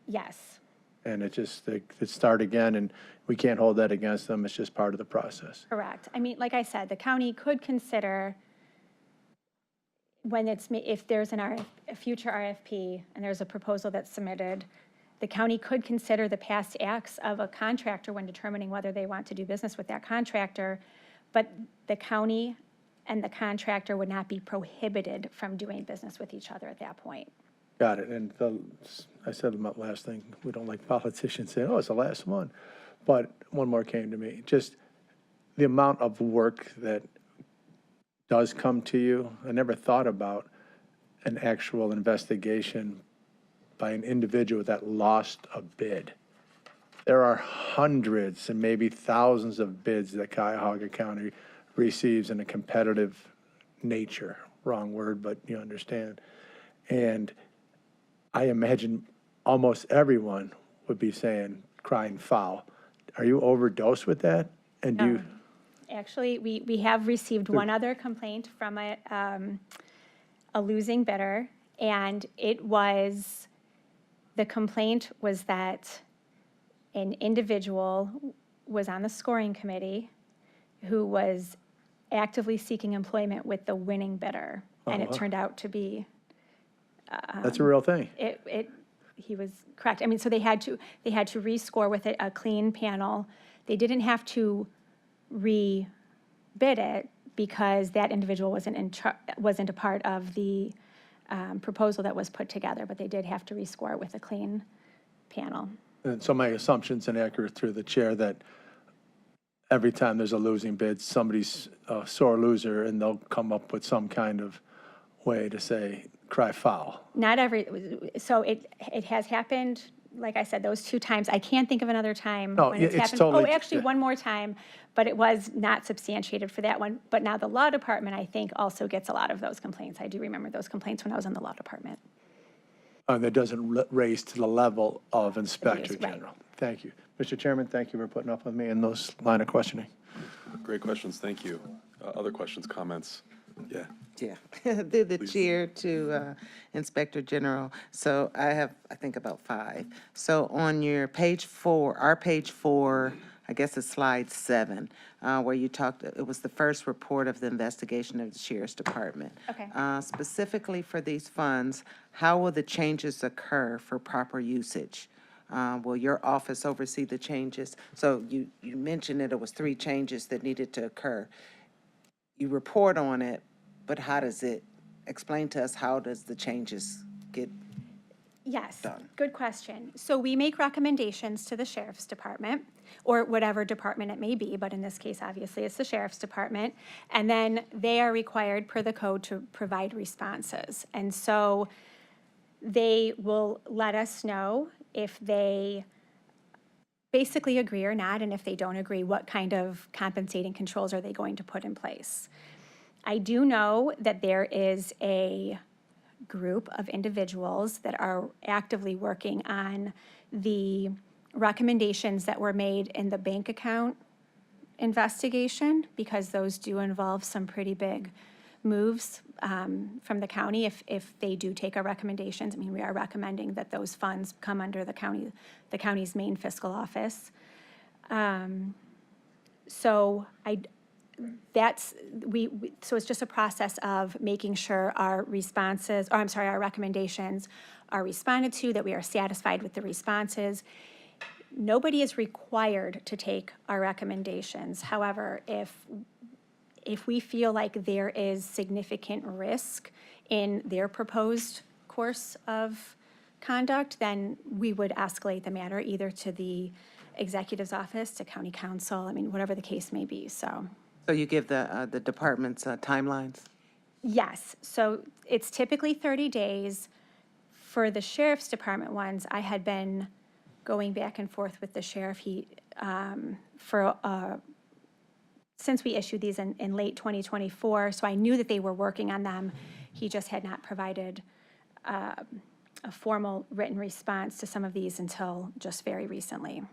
Yes, And it just, they could start again, and we can't hold that against them. It's just part of the process. correct. I mean, like I said, the county could consider when if there's a future RFP and there's a proposal that's submitted, the county could consider the past acts of a contractor when determining whether they want to do business with that contractor, but the county and the contractor would not be prohibited from doing business with each other at that point. Got it. And I said my last thing, we don't like politicians saying, oh, it's the last one. But one more came to me. Just the amount of work that does come to you. I never thought about an actual investigation by an individual that lost a bid. There are hundreds and maybe thousands of bids that Cuyahoga County receives in a competitive nature. Wrong word, but you understand. And I imagine almost everyone would be saying, crying foul. Are you overdosed with that? And do you? Actually, we have received one other complaint from a losing bidder, and the complaint was that an individual was on the scoring committee who was actively seeking employment with the winning bidder, and it turned out to be, That's a real thing. he was correct. I mean, so they had to rescore with a clean panel. They didn't have to rebid it because that individual wasn't a part of the proposal that was put together, but they did have to rescore with a clean panel. And so my assumption's inaccurate through the chair that every time there's a losing bid, somebody's a sore loser and they'll come up with some kind of way to say, cry foul. Not so it has happened, like I said, those 2 times. I can't think of another time No, when it's it's happened. totally- Oh, actually, yeah. one more time, but it was not substantiated for that one. But now the law department, I think, also gets a lot of those complaints. I do remember those complaints when I was in the law department. That doesn't raise to the level of Inspector Right. General. Thank you. Mr. Chairman, thank you for putting up with me in those line of questioning. Great questions, thank you. Other questions, comments? Yeah. Yeah, through the chair to Inspector General. So I have, I think, about 5. So on your page 4, our page 4, I guess it's slide 7, where you talked, it was the first report of the investigation of the Sheriff's Department. Okay. Specifically for these funds, how will the changes occur for proper usage? Will your office oversee the changes? So you mentioned that it was 3 changes that needed to occur. You report on it, but how does it, explain to us, how does the changes get, Yes, Done. good question. So we make recommendations to the sheriff's department, or whatever department it may be, but in this case, obviously, it's the sheriff's department. And then they are required per the code to provide responses. And so they will let us know if they basically agree or not, and if they don't agree, what kind of compensating controls are they going to put in place. I do know that there is a group of individuals that are actively working on the recommendations that were made in the bank account investigation, because those do involve some pretty big moves from the county if they do take our recommendations. I mean, we are recommending that those funds come under the county's main fiscal office. So so it's just a process of making sure our our recommendations are responded to, that we are satisfied with the responses. Nobody is required to take our recommendations. However, if we feel like there is significant risk in their proposed course of conduct, then we would escalate the matter either to the executive's office, to county council, I mean, whatever the case may be, so. so you give the departments timelines? Yes, so it's typically 30 days. For the sheriff's department ones, I had been going back and forth with the sheriff. since we issued these in late 2024, so I knew that they were working on them. He just had not provided a formal written response to some of these until just very recently.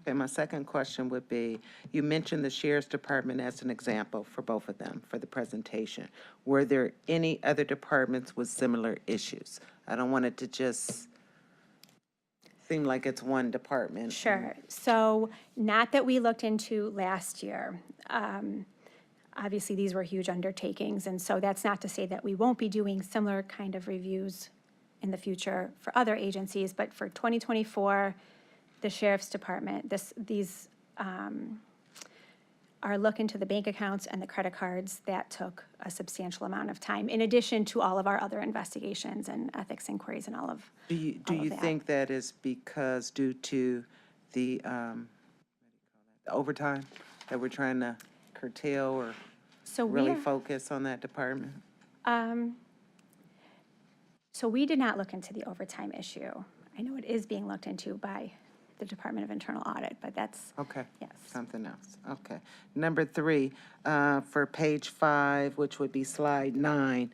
Okay, my second question would be, you mentioned the Sheriff's Department as an example for both of them for the presentation. Were there any other departments with similar issues? I don't want it to just seem like it's one department. Sure. So not that we looked into last year. Obviously, these were huge undertakings, and so that's not to say that we won't be doing similar kind of reviews in the future for other agencies, but for 2024, the Sheriff's Department, these are looking to the bank accounts and the credit cards. That took a substantial amount of time, in addition to all of our other investigations and ethics inquiries and all of Do you all of that. think that is because due to the overtime that we're trying to curtail or So we really are- focus on that department? So we did not look into the overtime issue. I know it is being looked into by the Department of Internal Audit, but that's, Okay. yes. Something else, okay. Number 3, for page 5, which would be slide 9,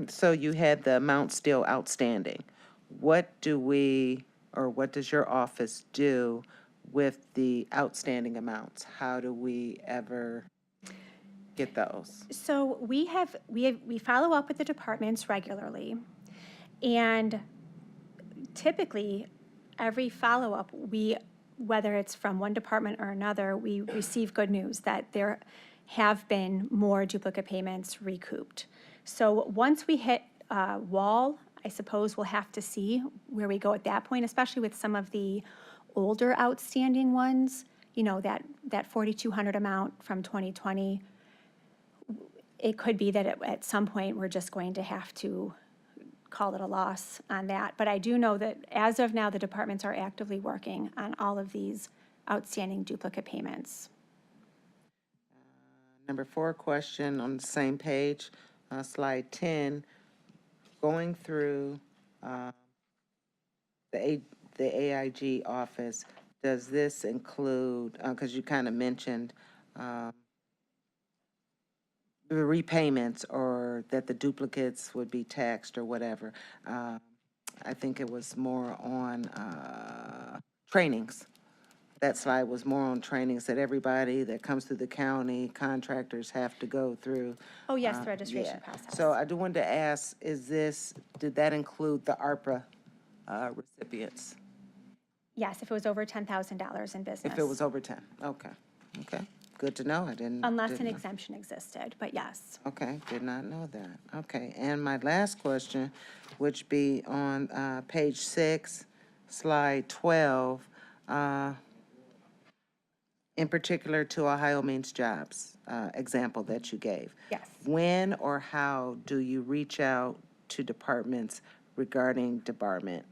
so you had the amount still outstanding. What do we, or what does your office do with the outstanding amounts? How do we ever get those? So we follow up with the departments regularly, and typically, every follow-up, whether it's from one department or another, we receive good news that there have been more duplicate payments recouped. So once we hit a wall, I suppose we'll have to see where we go at that point, especially with some of the older outstanding ones, you know, that 4,200 amount from 2020. It could be that at some point, we're just going to have to call it a loss on that. But I do know that as of now, the departments are actively working on all of these outstanding duplicate payments. Number 4 question on the same page, slide 10, going through the AIG office, does this include, because you kind of mentioned the repayments or that the duplicates would be taxed or whatever. I think it was more on trainings. That slide was more on trainings that everybody that comes through the county, contractors have to go through. Oh, yes, the registration Yeah. process. So I do want to ask, did that include the ARPA recipients? Yes, if it was over $10,000 in business. If it was over 10, okay, good to know, I didn't. Unless an didn't know. exemption existed, but yes. Okay, did not know that. Okay, and my last question, which be on page 6, slide 12, in particular to Ohio Means Jobs example that you gave. Yes. When or how do you reach out to departments regarding debarment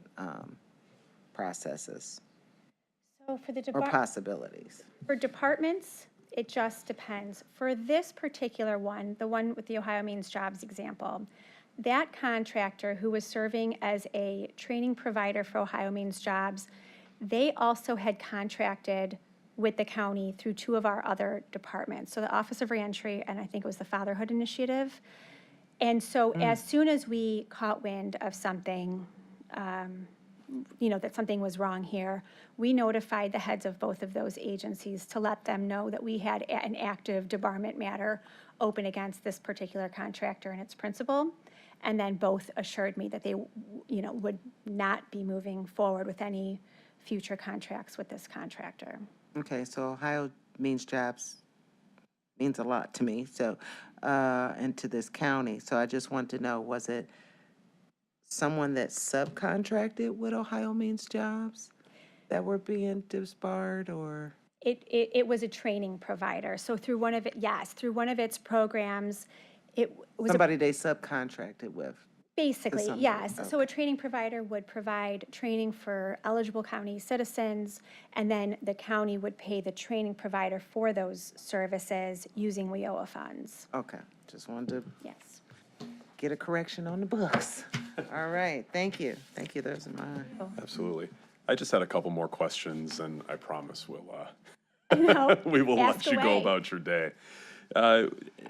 processes So for the or possibilities? For departments, it just depends. For this particular one, the one with the Ohio Means Jobs example, that contractor who was serving as a training provider for Ohio Means Jobs, they also had contracted with the county through 2 of our other departments. So the Office of Reentry, and I think it was the Fatherhood Initiative. And so as soon as we caught wind of something, you know, that something was wrong here, we notified the heads of both of those agencies to let them know that we had an active debarment matter open against this particular contractor and its principal. And then both assured me that they, you know, would not be moving forward with any future contracts with this contractor. Okay, so Ohio Means Jobs means a lot to me, so, and to this county. So I just want to know, was it someone that subcontracted with Ohio Means Jobs that were being disbarred, or? It was a training provider. So through one of through one of its programs, it was Somebody they subcontracted with? basically, somebody, yes. So a training provider would provide training for eligible county citizens, and then the county would pay the training provider for those services using WIOA funds. Okay, just wanted to Yes. get a correction on the books. All right, thank you. Thank you, those are mine. Absolutely. I just had a couple more questions, and I promise we'll know, We will ask let you go away. about your day.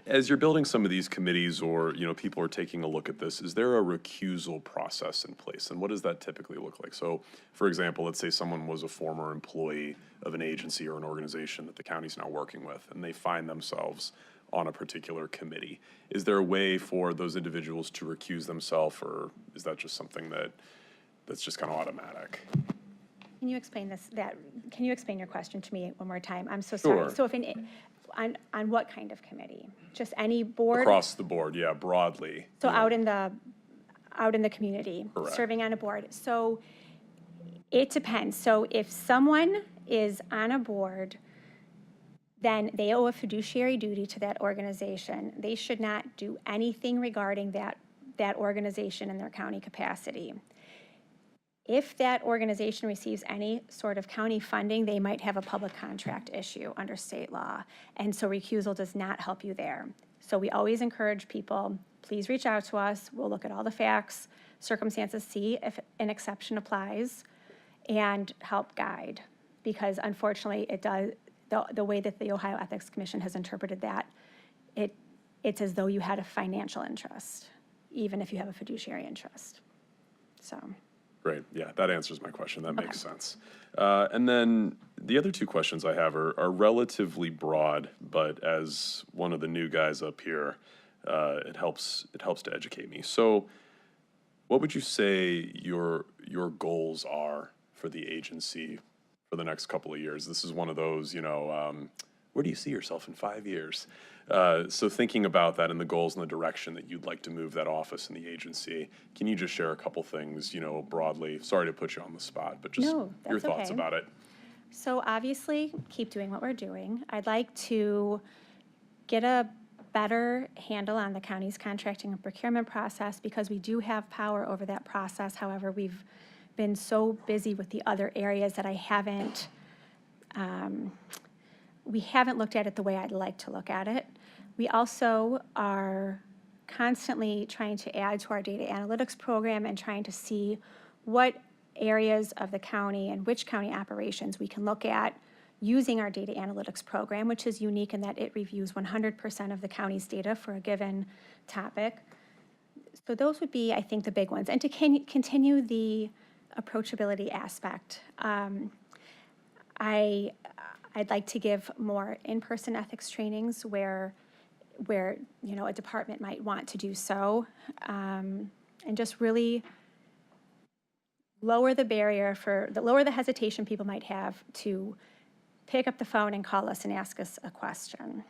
As you're building some of these committees or, people are taking a look at this, is there a recusal process in place? And what does that typically look like? So, for example, let's say someone was a former employee of an agency or an organization that the county's now working with, and they find themselves on a particular committee. Is there a way for those individuals to recuse themselves, or is that just something that's just kind of automatic? Can you explain can you explain your question to me one more time? I'm so sorry. Sure. So if on what kind of committee? Just any board? Across the board, yeah, broadly. So out in the community, Correct. serving on a board. So it depends. So if someone is on a board, then they owe a fiduciary duty to that organization. They should not do anything regarding that organization in their county capacity. If that organization receives any sort of county funding, they might have a public contract issue under state law. And so recusal does not help you there. So we always encourage people, please reach out to us. We'll look at all the facts, circumstances, see if an exception applies, and help guide. Because unfortunately, it does, the way that the Ohio Ethics Commission has interpreted that, it's as though you had a financial interest, even if you have a fiduciary interest. So. Great, yeah, that answers my question, that makes sense. And then the other two questions I have are relatively broad, but as one of the new guys up here, it helps to educate me. So what would you say your goals are for the agency for the next couple of years? This is one of those, where do you see yourself in 5 years? So thinking about that and the goals and the direction that you'd like to move that office and the agency, can you just share a couple things, broadly? Sorry to put you on the spot, but just No, your that's thoughts okay. about it. So obviously, keep doing what we're doing. I'd like to get a better handle on the county's contracting and procurement process because we do have power over that process. However, we've been so busy with the other areas that we haven't looked at it the way I'd like to look at it. We also are constantly trying to add to our data analytics program and trying to see what areas of the county and which county operations we can look at using our data analytics program, which is unique in that it reviews 100% of the county's data for a given topic. So those would be, I think, the big ones. And to continue the approachability aspect. I'd like to give more in-person ethics trainings where a department might want to do so, and just really lower the barrier lower the hesitation people might have to pick up the phone and call us and ask us a question.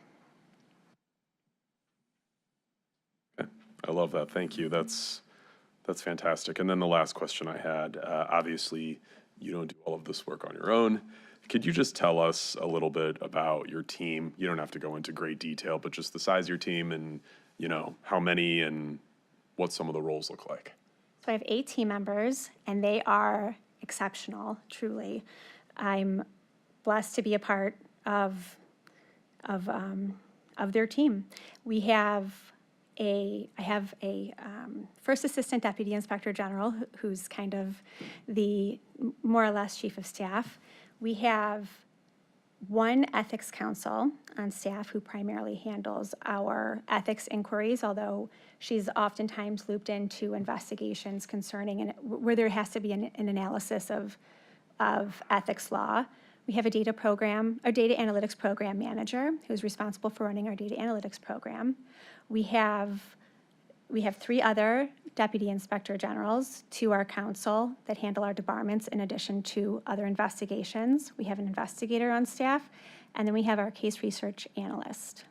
Okay. I love that, thank you. That's fantastic. And then the last question I had, obviously, you don't do all of this work on your own. Could you just tell us a little bit about your team? You don't have to go into great detail, but just the size of your team and, how many and what some of the roles look like. So I have 8 team members, and they are exceptional, truly. I'm blessed to be a part of their team. I have a first assistant deputy inspector general who's kind of the more or less chief of staff. We have one ethics counsel on staff who primarily handles our ethics inquiries, although she's oftentimes looped into investigations concerning where there has to be an analysis of ethics law. We have a data analytics program manager who's responsible for running our data analytics program. We have 3 other deputy inspector generals to our council that handle our departments in addition to other investigations. We have an investigator on staff, and then we have our case research analyst.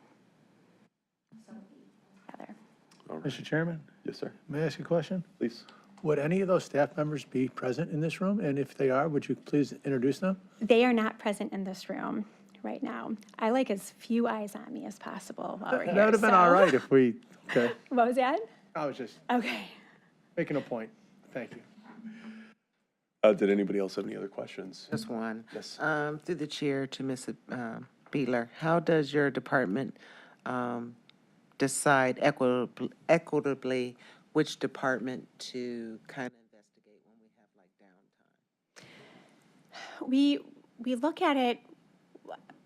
Mr. Chairman, Yes, sir. may I ask you a question? Please. Would any of those staff members be present in this room? And if they are, would you please introduce them? They are not present in this room right now. I like as few eyes on me as possible while we're here. That would have been all right if we, okay. What was that? I was just Okay. making a point. Thank you. Did anybody else have any other questions? Just one. Yes. Through the chair to Ms. Beeler, how does your department decide equitably which department to kind of investigate when we have like downtime? We look at it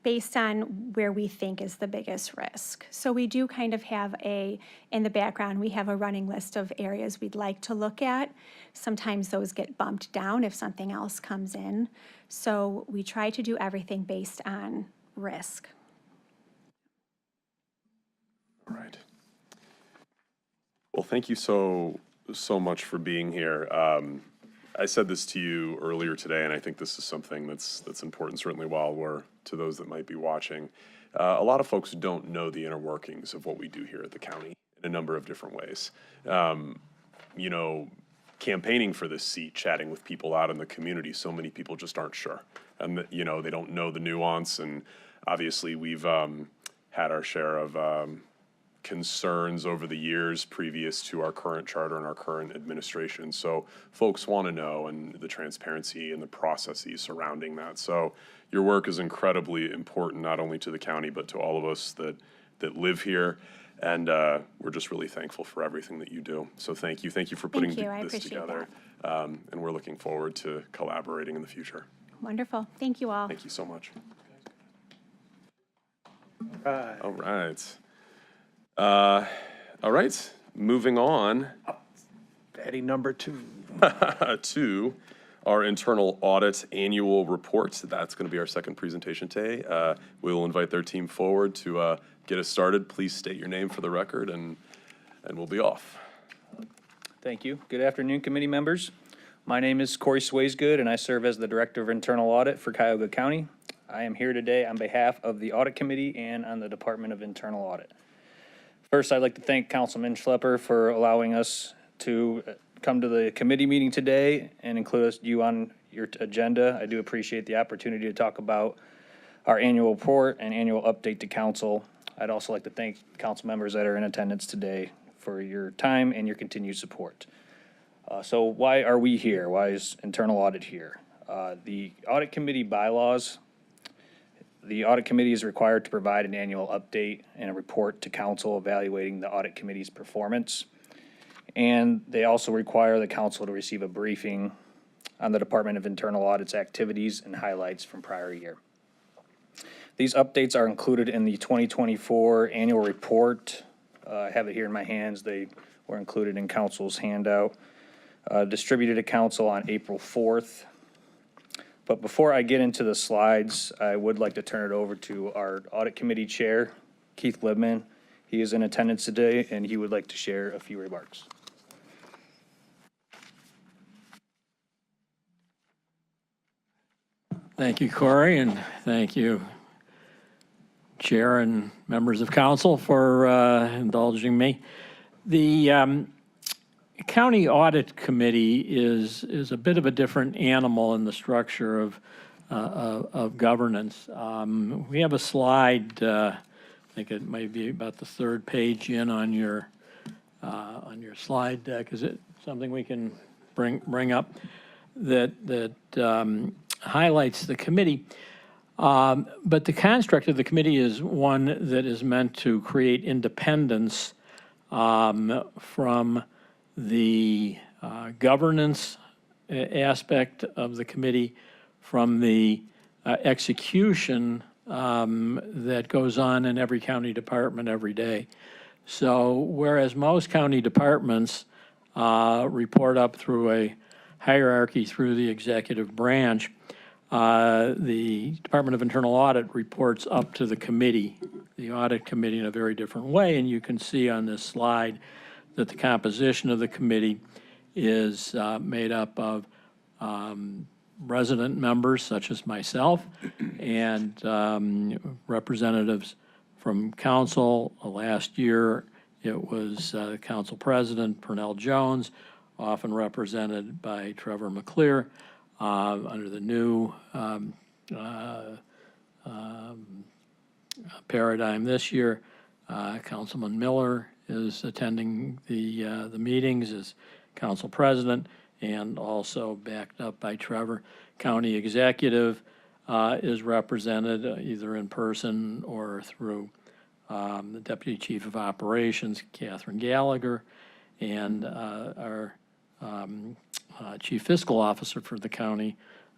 based on where we think is the biggest risk. So we do kind of have in the background, we have a running list of areas we'd like to look at. Sometimes those get bumped down if something else comes in. So we try to do everything based on risk. All right. Well, thank you so much for being here. I said this to you earlier today, and I think this is something that's important, certainly to those that might be watching. A lot of folks don't know the inner workings of what we do here at the county in a number of different ways. You know, campaigning for this seat, chatting with people out in the community, so many people just aren't sure. And, you know, they don't know the nuance. And obviously, we've had our share of concerns over the years previous to our current charter and our current administration. So folks want to know, and the transparency and the processes surrounding that. So your work is incredibly important, not only to the county, but to all of us that live here. And we're just really thankful for everything that you do. So thank you. Thank you for putting Thank you. I this appreciate together. And we're looking forward to collaborating in the future. Wonderful. Thank you all. Thank you so much. Right. All right. All right. Moving on Patty number 2. to our internal audit annual report. That's going to be our second presentation today. We will invite their team forward to get us started. Please state your name for the record, and we'll be off. Thank you. Good afternoon, committee members. My name is Corey Swaysgood, and I serve as the Director of Internal Audit for Cuyahoga County. I am here today on behalf of the Audit Committee and on the Department of Internal Audit. First, I'd like to thank Councilman Schlepper for allowing us to come to the committee meeting today and include you on your agenda. I do appreciate the opportunity to talk about our annual report and annual update to council. I'd also like to thank council members that are in attendance today for your time and your continued support. So why are we here? Why is internal audit here? The audit committee bylaws, the audit committee is required to provide an annual update and a report to council evaluating the audit committee's performance. And they also require the council to receive a briefing on the Department of Internal Audit's activities and highlights from prior year. These updates are included in the 2024 annual report. I have it here in my hands. They were included in council's handout, distributed to council on April 4th. But before I get into the slides, I would like to turn it over to our audit committee chair, Keith Libman. He is in attendance today, and he would like to share a few remarks. Thank you, Corey, and thank you, Chair and members of council, for indulging me. The County Audit Committee is a bit of a different animal in the structure of governance. We have a slide, I think it might be about the third page in on your slide deck. Is it something we can bring up that highlights the committee? But the construct of the committee is one that is meant to create independence from the governance aspect of the committee, from the execution that goes on in every county department every day. So whereas most county departments report up through a hierarchy through the executive branch, the Department of Internal Audit reports up to the committee, the audit committee, in a very different way. And you can see on this slide that the composition of the committee is made up of resident members such as myself and representatives from council. Last year, it was council president Pernell Jones, often represented by Trevor McClear. Under the new paradigm this year, Councilman Miller is attending the meetings as council president, and also backed up by Trevor. County executive is represented either in person or through the deputy chief of operations, Catherine Gallagher, and our chief fiscal officer for the county,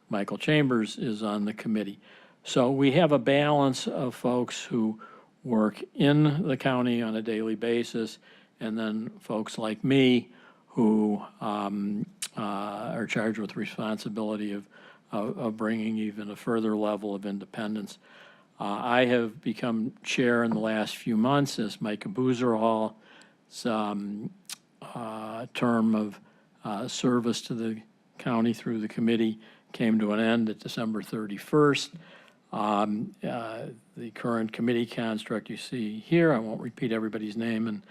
Michael Chambers, is on the committee. So we have a balance of folks who work in the county on a daily basis, and then folks like me who are charged with responsibility of bringing even a further level of independence. I have become chair in the last few months as Mike Booserhall's term of service to the county through the committee came to an end at December 31st. The current committee construct you see here, I won't repeat everybody's name in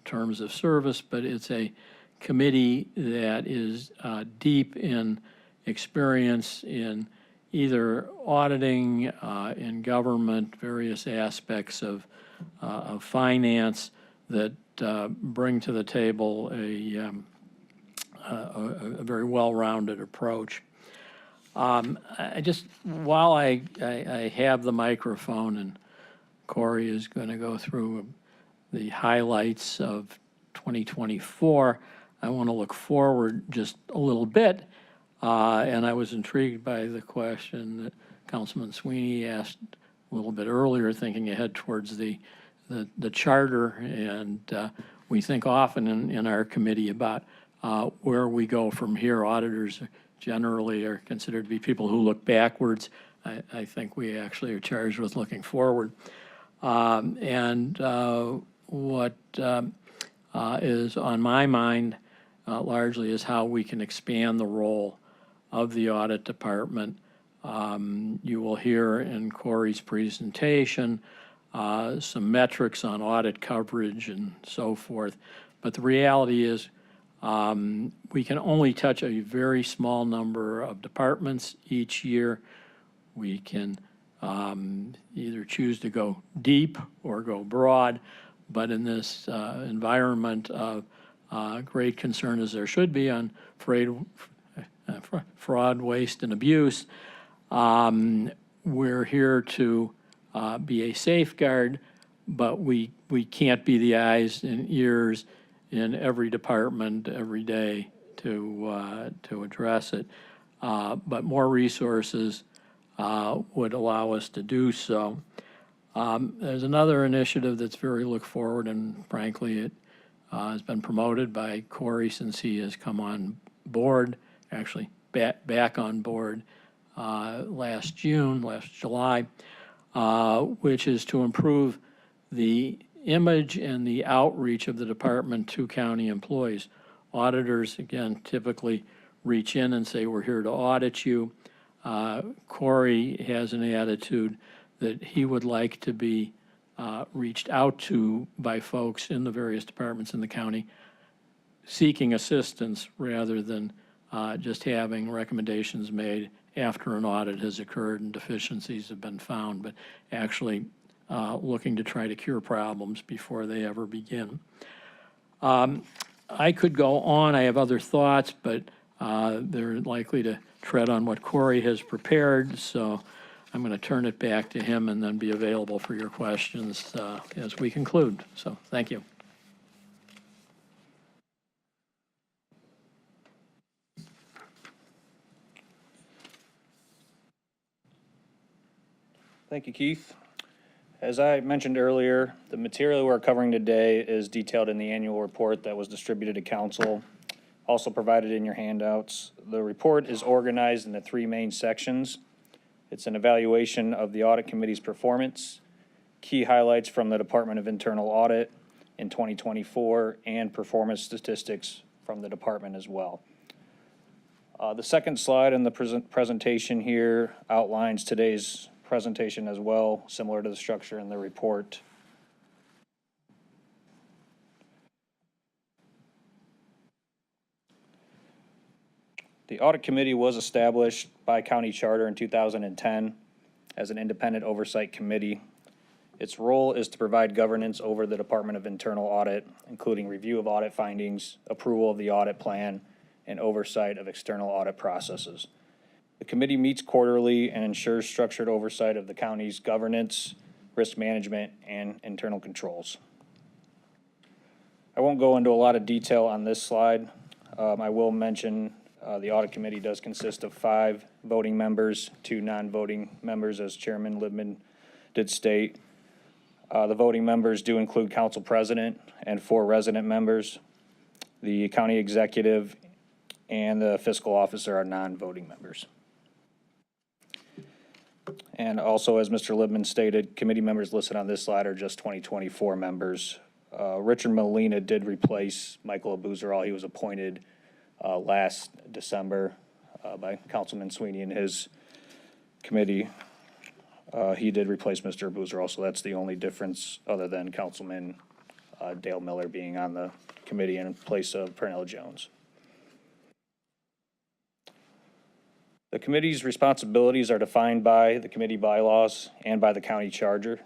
terms of service, but it's a committee that is deep in experience in either auditing, in government, various aspects of finance that bring to the table a very well-rounded approach. While I have the microphone and Corey is going to go through the highlights of 2024, I want to look forward just a little bit. And I was intrigued by the question that Councilman Sweeney asked a little bit earlier, thinking ahead towards the charter. And we think often in our committee about where we go from here. Auditors generally are considered to be people who look backwards. I think we actually are charged with looking forward. What is on my mind largely is how we can expand the role of the audit department. You will hear in Corey's presentation some metrics on audit coverage and so forth. But the reality is we can only touch a very small number of departments each year. We can either choose to go deep or go broad, but in this environment of great concern, as there should be, on fraud, waste, and abuse, we're here to be a safeguard, but we can't be the eyes and ears in every department every day to address it. But more resources would allow us to do so. There's another initiative that's very look forward, and frankly, it has been promoted by Corey since he has come on board, actually back on board last July, which is to improve the image and the outreach of the department to county employees. Auditors, again, typically reach in and say, we're here to audit you. Corey has an attitude that he would like to be reached out to by folks in the various departments in the county seeking assistance rather than just having recommendations made after an audit has occurred and deficiencies have been found, but actually looking to try to cure problems before they ever begin. I could go on. I have other thoughts, but they're likely to tread on what Corey has prepared, so I'm going to turn it back to him and then be available for your questions as we conclude. So thank you. Thank you, Keith. As I mentioned earlier, the material we're covering today is detailed in the annual report that was distributed to council, also provided in your handouts. The report is organized into three main sections. It's an evaluation of the audit committee's performance, key highlights from the Department of Internal Audit in 2024, and performance statistics from the department as well. The second slide in the presentation here outlines today's presentation as well, similar to the structure in the report. The audit committee was established by county charter in 2010 as an independent oversight committee. Its role is to provide governance over the Department of Internal Audit, including review of audit findings, approval of the audit plan, and oversight of external audit processes. The committee meets quarterly and ensures structured oversight of the county's governance, risk management, and internal controls. I won't go into a lot of detail on this slide. I will mention the audit committee does consist of 5 voting members, 2 non-voting members, as Chairman Libman did state. The voting members do include council president and 4 resident members. The county executive and the fiscal officer are non-voting members. And also, as Mr. Libman stated, committee members listed on this slide are just 2024 members. Richard Molina did replace Michael Abuzarol. He was appointed last December by Councilman Sweeney and his committee. He did replace Mr. Abuzarol, so that's the only difference other than Councilman Dale Miller being on the committee in place of Pernell Jones. The committee's responsibilities are defined by the committee bylaws and by the county charter.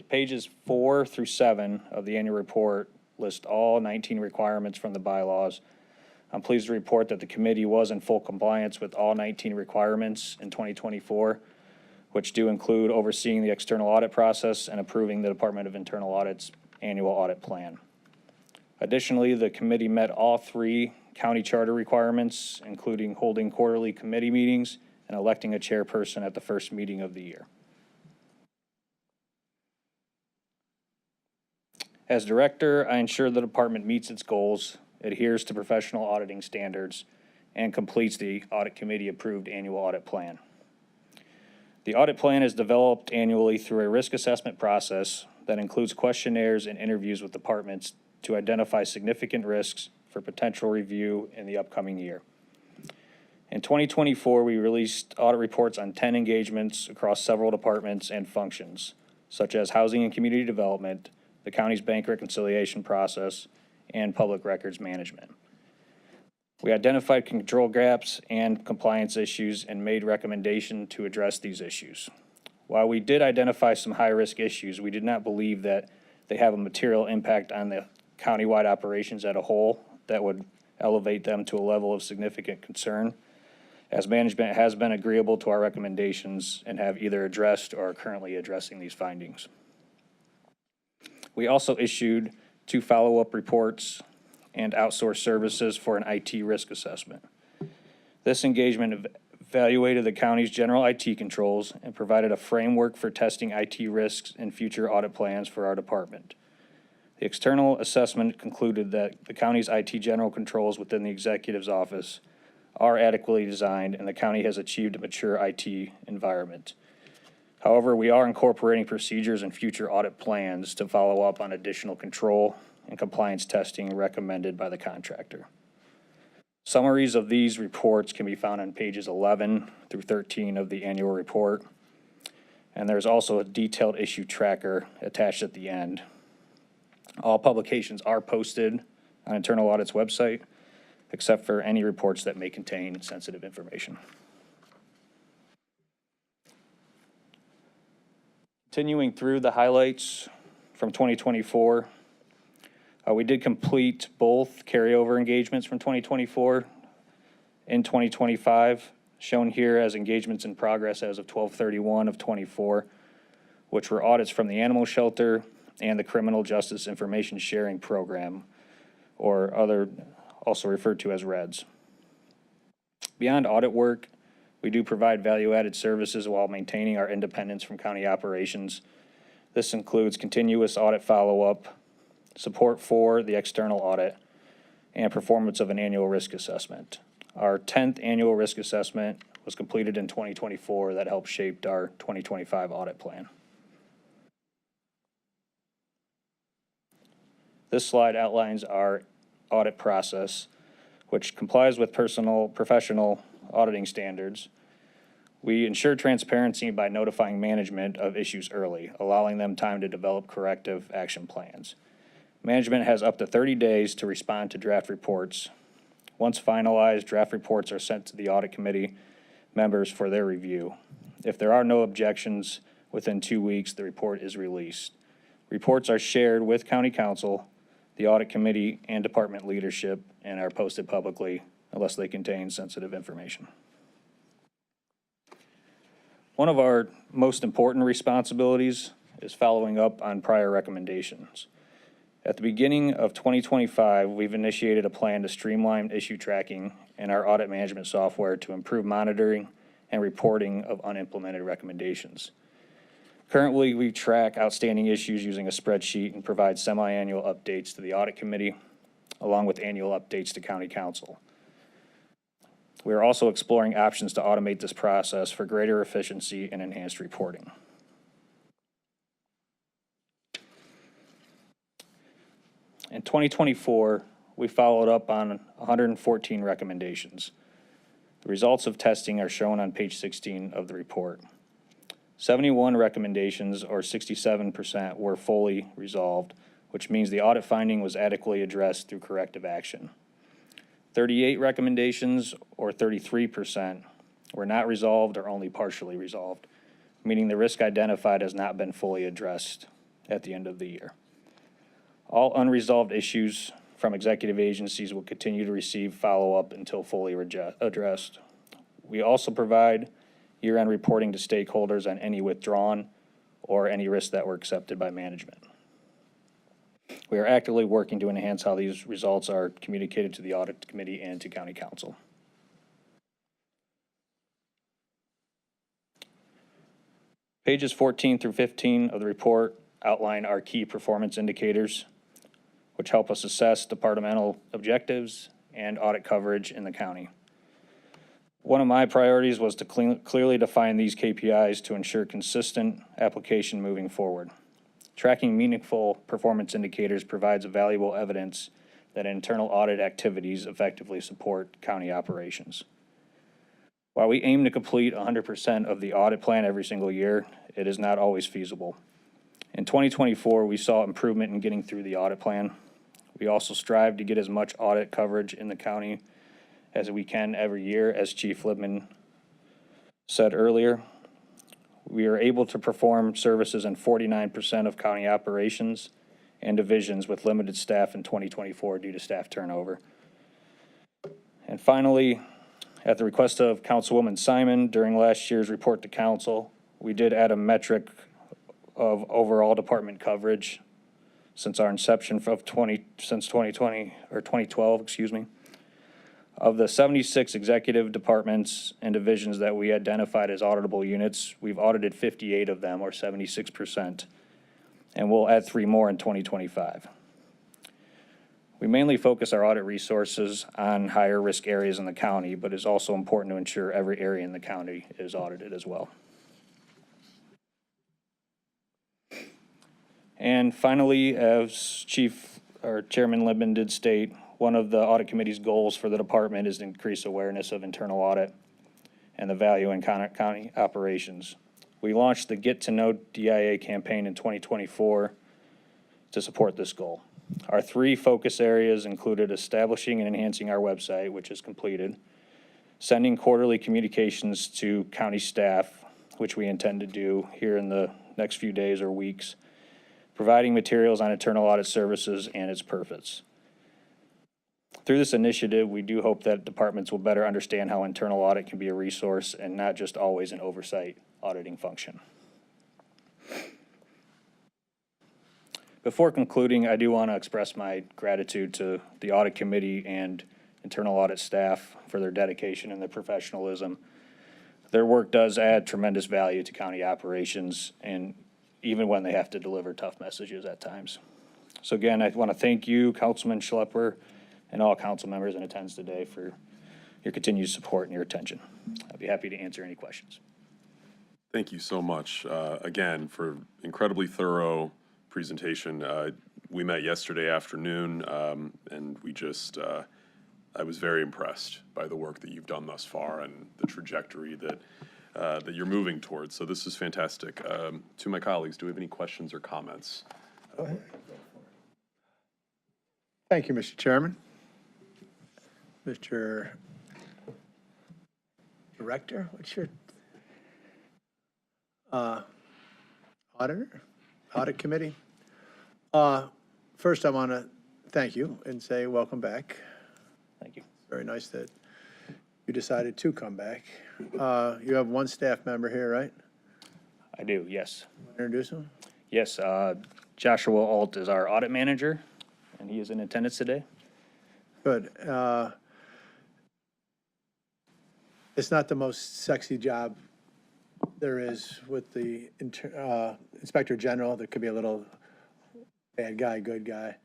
Pages 4 through 7 of the annual report list all 19 requirements from the bylaws. I'm pleased to report that the committee was in full compliance with all 19 requirements in 2024, which do include overseeing the external audit process and approving the Department of Internal Audit's annual audit plan. Additionally, the committee met all 3 county charter requirements, including holding quarterly committee meetings and electing a chairperson at the first meeting of the year. As director, I ensure the department meets its goals, adheres to professional auditing standards, and completes the audit committee approved annual audit plan. The audit plan is developed annually through a risk assessment process that includes questionnaires and interviews with departments to identify significant risks for potential review in the upcoming year. In 2024, we released audit reports on 10 engagements across several departments and functions, such as housing and community development, the county's bank reconciliation process, and public records management. We identified control gaps and compliance issues and made recommendation to address these issues. While we did identify some high-risk issues, we did not believe that they have a material impact on the countywide operations as a whole that would elevate them to a level of significant concern, as management has been agreeable to our recommendations and have either addressed or are currently addressing these findings. We also issued 2 follow-up reports and outsourced services for an IT risk assessment. This engagement evaluated the county's general IT controls and provided a framework for testing IT risks in future audit plans for our department. The external assessment concluded that the county's IT general controls within the executive's office are adequately designed and the county has achieved a mature IT environment. However, we are incorporating procedures in future audit plans to follow up on additional control and compliance testing recommended by the contractor. Summaries of these reports can be found on pages 11 through 13 of the annual report. And there's also a detailed issue tracker attached at the end. All publications are posted on Internal Audit's website, except for any reports that may contain sensitive information. Continuing through the highlights from 2024, we did complete both carryover engagements from 2024 in 2025, shown here as engagements in progress as of 12/31 of 24, which were audits from the animal shelter and the Criminal Justice Information Sharing Program, or also referred to as REDS. Beyond audit work, we do provide value-added services while maintaining our independence from county operations. This includes continuous audit follow-up, support for the external audit, and performance of an annual risk assessment. Our 10th annual risk assessment was completed in 2024 that helped shape our 2025 audit plan. This slide outlines our audit process, which complies with professional auditing standards. We ensure transparency by notifying management of issues early, allowing them time to develop corrective action plans. Management has up to 30 days to respond to draft reports. Once finalized, draft reports are sent to the audit committee members for their review. If there are no objections, within 2 weeks, the report is released. Reports are shared with county council, the audit committee, and department leadership, and are posted publicly unless they contain sensitive information. One of our most important responsibilities is following up on prior recommendations. At the beginning of 2025, we've initiated a plan to streamline issue tracking in our audit management software to improve monitoring and reporting of unimplemented recommendations. Currently, we track outstanding issues using a spreadsheet and provide semi-annual updates to the audit committee, along with annual updates to county council. We are also exploring options to automate this process for greater efficiency and enhanced reporting. In 2024, we followed up on 114 recommendations. The results of testing are shown on page 16 of the report. 71 recommendations, or 67%, were fully resolved, which means the audit finding was adequately addressed through corrective action. 38 recommendations, or 33%, were not resolved or only partially resolved, meaning the risk identified has not been fully addressed at the end of the year. All unresolved issues from executive agencies will continue to receive follow-up until fully addressed. We also provide year-end reporting to stakeholders on any withdrawn or any risks that were accepted by management. We are actively working to enhance how these results are communicated to the audit committee and to county council. Pages 14 through 15 of the report outline our key performance indicators, which help us assess departmental objectives and audit coverage in the county. One of my priorities was to clearly define these KPIs to ensure consistent application moving forward. Tracking meaningful performance indicators provides valuable evidence that internal audit activities effectively support county operations. While we aim to complete 100% of the audit plan every single year, it is not always feasible. In 2024, we saw improvement in getting through the audit plan. We also strive to get as much audit coverage in the county as we can every year, as Chief Libman said earlier. We are able to perform services in 49% of county operations and divisions with limited staff in 2024 due to staff turnover. And finally, at the request of Councilwoman Simon, during last year's report to council, we did add a metric of overall department coverage since our inception of 2012, excuse me. Of the 76 executive departments and divisions that we identified as auditable units, we've audited 58 of them, or 76%, and we'll add 3 more in 2025. We mainly focus our audit resources on higher risk areas in the county, but it's also important to ensure every area in the county is audited as well. And finally, as Chairman Libman did state, one of the audit committee's goals for the department is to increase awareness of internal audit and the value in county operations. We launched the Get to Know DIA campaign in 2024 to support this goal. Our 3 focus areas included establishing and enhancing our website, which is completed, sending quarterly communications to county staff, which we intend to do here in the next few days or weeks, providing materials on internal audit services and its purpose. Through this initiative, we do hope that departments will better understand how internal audit can be a resource and not just always an oversight auditing function. Before concluding, I do want to express my gratitude to the audit committee and internal audit staff for their dedication and their professionalism. Their work does add tremendous value to county operations, and even when they have to deliver tough messages at times. So again, I want to thank you, Councilman Schlepper, and all council members in attendance today for your continued support and your attention. I'd be happy to answer any questions. Thank you so much, again, for incredibly thorough presentation. We met yesterday afternoon, and we just, I was very impressed by the work that you've done thus far and the trajectory that you're moving towards. So this is fantastic. To my colleagues, do we have any questions or comments? Go ahead. Thank you, Mr. Chairman. Mr. Director, what's your auditor, audit committee? First, I want to thank you and say welcome back. Thank you. Very nice that you decided to come back. You have 1 staff member here, right? I do, yes. Introduce him. Yes, Joshua Alt is our audit manager, and he is in attendance today. Good. It's not the most sexy job there is with the Inspector General. There could be a little bad guy, good guy.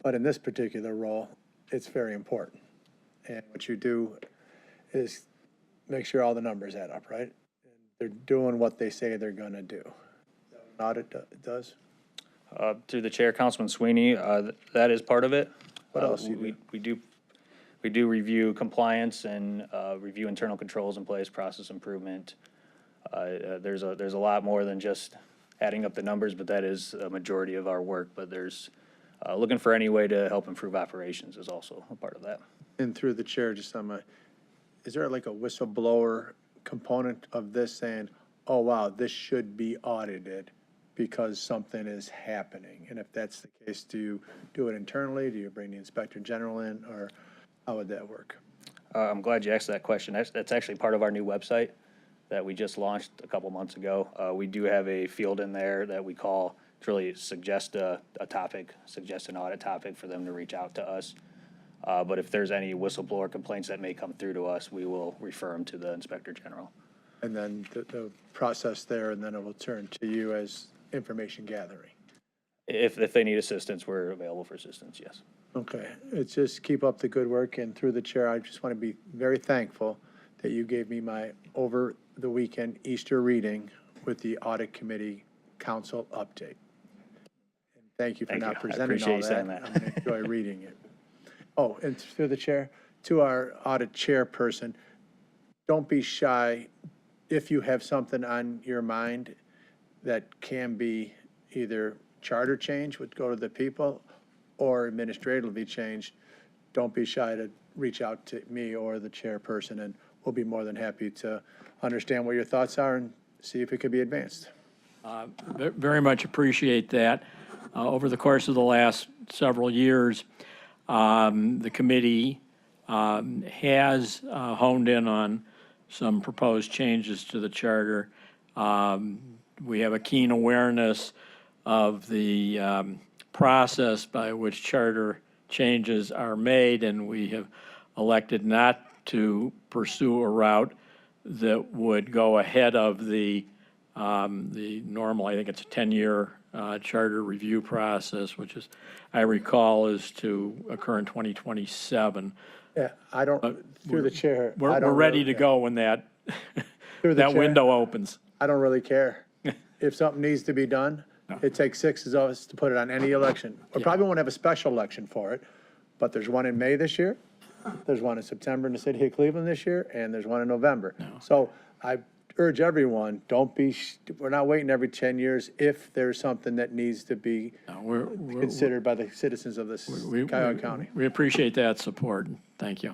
But in this particular role, it's very important. And what you do is make sure all the numbers add up, right? They're doing what they say they're gonna do. An audit does? Through the chair, Councilman Sweeney, that is part of it. What else do you do? We do review compliance and review internal controls in place, process improvement. There's a lot more than just adding up the numbers, but that is a majority of our work. But there's looking for any way to help improve operations is also a part of that. And through the chair, just is there like a whistleblower component of this saying, oh, wow, this should be audited because something is happening? And if that's the case, do you do it internally? Do you bring the Inspector General in, or how would that work? I'm glad you asked that question. That's actually part of our new website that we just launched a couple months ago. We do have a field in there that we call to really suggest a topic, suggest an audit topic for them to reach out to us. But if there's any whistleblower complaints that may come through to us, we will refer them to the Inspector General. And then the process there, and then it will turn to you as information gathering. If they need assistance, we're available for assistance, yes. Okay, it's just keep up the good work, and through the chair, I just want to be very thankful that you gave me my over the weekend Easter reading with the Audit Committee Council update. And thank you for Thank not you. I presenting appreciate all you that. saying that. I'm going to enjoy reading it. Oh, and through the chair, to our audit chairperson, don't be shy if you have something on your mind that can be either charter change, would go to the people, or administratively changed. Don't be shy to reach out to me or the chairperson, and we'll be more than happy to understand what your thoughts are and see if it could be advanced. Very much appreciate that. Over the course of the last several years, the committee has honed in on some proposed changes to the charter. We have a keen awareness of the process by which charter changes are made, and we have elected not to pursue a route that would go ahead of the normal, I think it's a 10-year charter review process, which is, I recall, is to occur in 2027. Yeah, I don't, through the chair. I We're don't ready really to care. go when that, Through the that chair, window opens. I don't really care. If something needs to be done, it takes 6 of us to put it on any election. We probably won't have a special election for it, but there's one in May this year, there's one in September in the city of Cleveland this year, and there's one in November. So I urge everyone, we're not waiting every 10 years if there's something that needs to be We're- considered by the citizens of this Cuyahoga County. We appreciate that support. Thank you.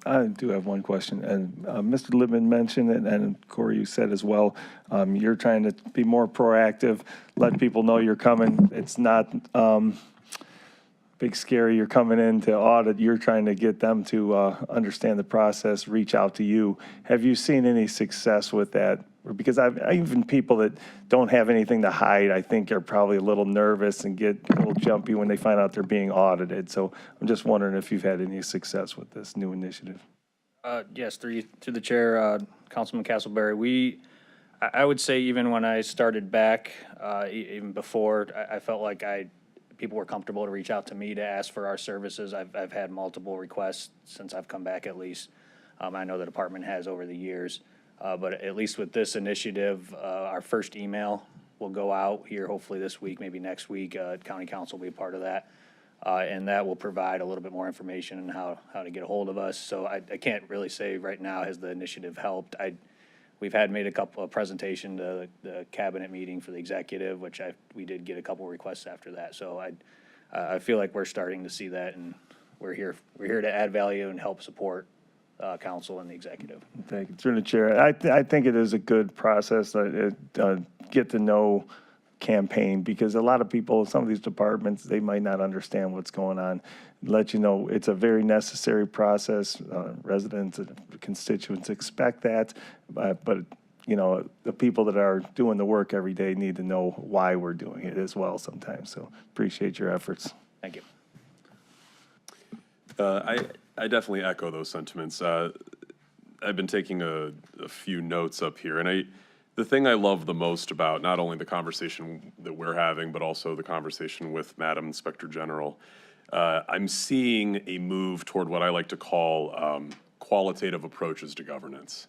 I do have one question, and Mr. Lippman mentioned it, and Corey, you said as well, you're trying to be more proactive, let people know you're coming. It's not big scary, you're coming in to audit, you're trying to get them to understand the process, reach out to you. Have you seen any success with that? Because even people that don't have anything to hide, I think are probably a little nervous and get a little jumpy when they find out they're being audited. So I'm just wondering if you've had any success with this new initiative. Yes, through the chair, Councilman Castleberry, I would say even when I started back, even before, I felt like people were comfortable to reach out to me to ask for our services. I've had multiple requests since I've come back at least. I know the department has over the years. But at least with this initiative, our first email will go out here hopefully this week, maybe next week. County Council will be a part of that. And that will provide a little bit more information on how to get a hold of us. So I can't really say right now has the initiative helped. We've made a presentation to the cabinet meeting for the executive, which we did get a couple requests after that. So I feel like we're starting to see that, and we're here to add value and help support council and the executive. Thank you. Through the chair, I think it is a good process, get to know campaign, because a lot of people, some of these departments, they might not understand what's going on. Let you know it's a very necessary process. Residents and constituents expect that, but you know, the people that are doing the work every day need to know why we're doing it as well sometimes. So appreciate your efforts. Thank you. I definitely echo those sentiments. I've been taking a few notes up here, and the thing I love the most about not only the conversation that we're having, but also the conversation with Madam Inspector General, I'm seeing a move toward what I like to call qualitative approaches to governance.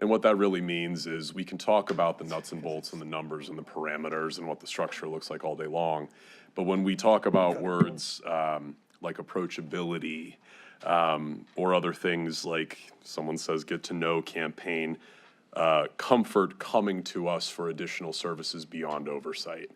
And what that really means is we can talk about the nuts and bolts and the numbers and the parameters and what the structure looks like all day long. But when we talk about words like approachability or other things like someone says get to know campaign, comfort coming to us for additional services beyond oversight.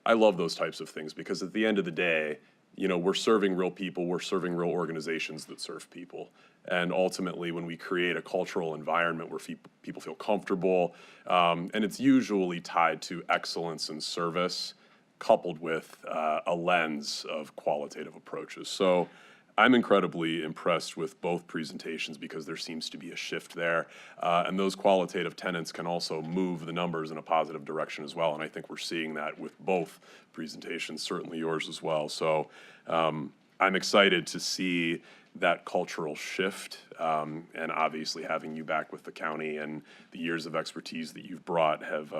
I love those types of things because at the end of the day, you know, we're serving real people, we're serving real organizations that serve people. And ultimately, when we create a cultural environment where people feel comfortable, and it's usually tied to excellence in service, coupled with a lens of qualitative approaches. So I'm incredibly impressed with both presentations because there seems to be a shift there. And those qualitative tenets can also move the numbers in a positive direction as well. And I think we're seeing that with both presentations, certainly yours as well. So I'm excited to see that cultural shift, and obviously having you back with the county and the years of expertise that you've brought have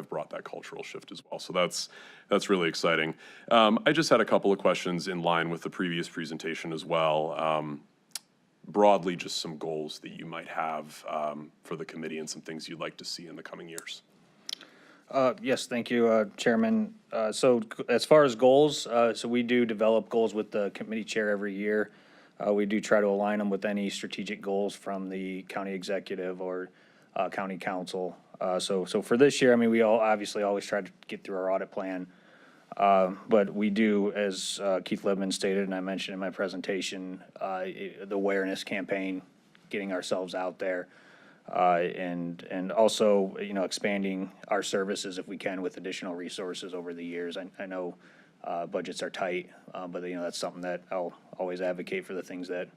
brought that cultural shift as well. So that's really exciting. I just had a couple of questions in line with the previous presentation as well. Broadly, just some goals that you might have for the committee and some things you'd like to see in the coming years. Yes, thank you, Chairman. So as far as goals, so we do develop goals with the committee chair every year. We do try to align them with any strategic goals from the county executive or county council. So for this year, I mean, we all obviously always try to get through our audit plan. But we do, as Keith Libman stated, and I mentioned in my presentation, the awareness campaign, getting ourselves out there. And also, you know, expanding our services if we can with additional resources over the years. I know budgets are tight, but you know, that's something that I'll always advocate for the things that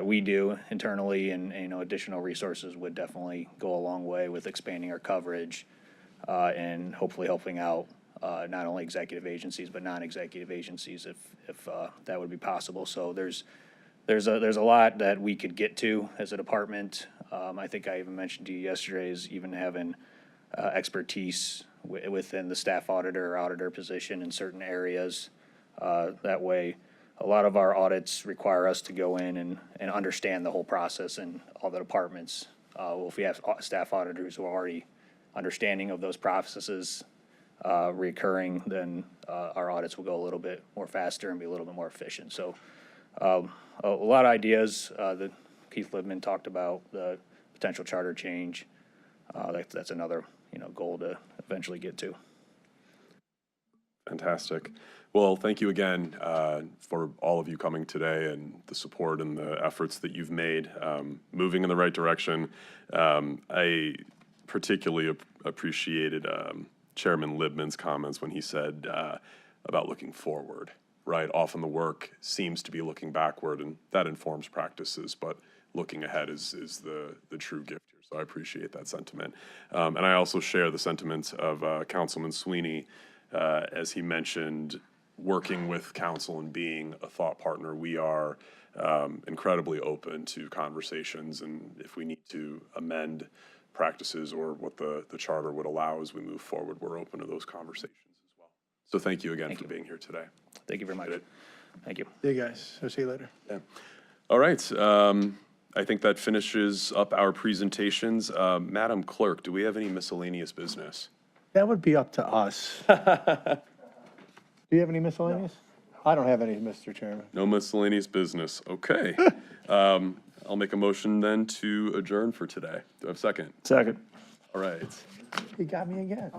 we do internally, and you know, additional resources would definitely go a long way with expanding our coverage and hopefully helping out not only executive agencies but non-executive agencies if that would be possible. So there's a lot that we could get to as a department. I think I even mentioned to you yesterday is even having expertise within the staff auditor or auditor position in certain areas. That way, a lot of our audits require us to go in and understand the whole process in all the departments. Well, if we have staff auditors who are already understanding of those processes recurring, then our audits will go a little bit more faster and be a little bit more efficient. So a lot of ideas that Keith Libman talked about, the potential charter change. That's another, you know, goal to eventually get to. Fantastic. Well, thank you again for all of you coming today and the support and the efforts that you've made moving in the right direction. I particularly appreciated Chairman Libman's comments when he said about looking forward, right? Often the work seems to be looking backward, and that informs practices, but looking ahead is the true gift here. So I appreciate that sentiment. And I also share the sentiment of Councilman Sweeney as he mentioned, working with council and being a thought partner. We are incredibly open to conversations, and if we need to amend practices or what the charter would allow as we move forward, we're open to those conversations as well. So thank you again for being here today. Thank you very much. Thank you. See you guys. I'll see you later. Yeah. All right. I think that finishes up our presentations. Madam Clerk, do we have any miscellaneous business? That would be up to us. Do you have any miscellaneous? I don't have any, Mr. Chairman. No miscellaneous business. Okay. I'll make a motion then to adjourn for today. Do I have a second? Second. All right. He got me again.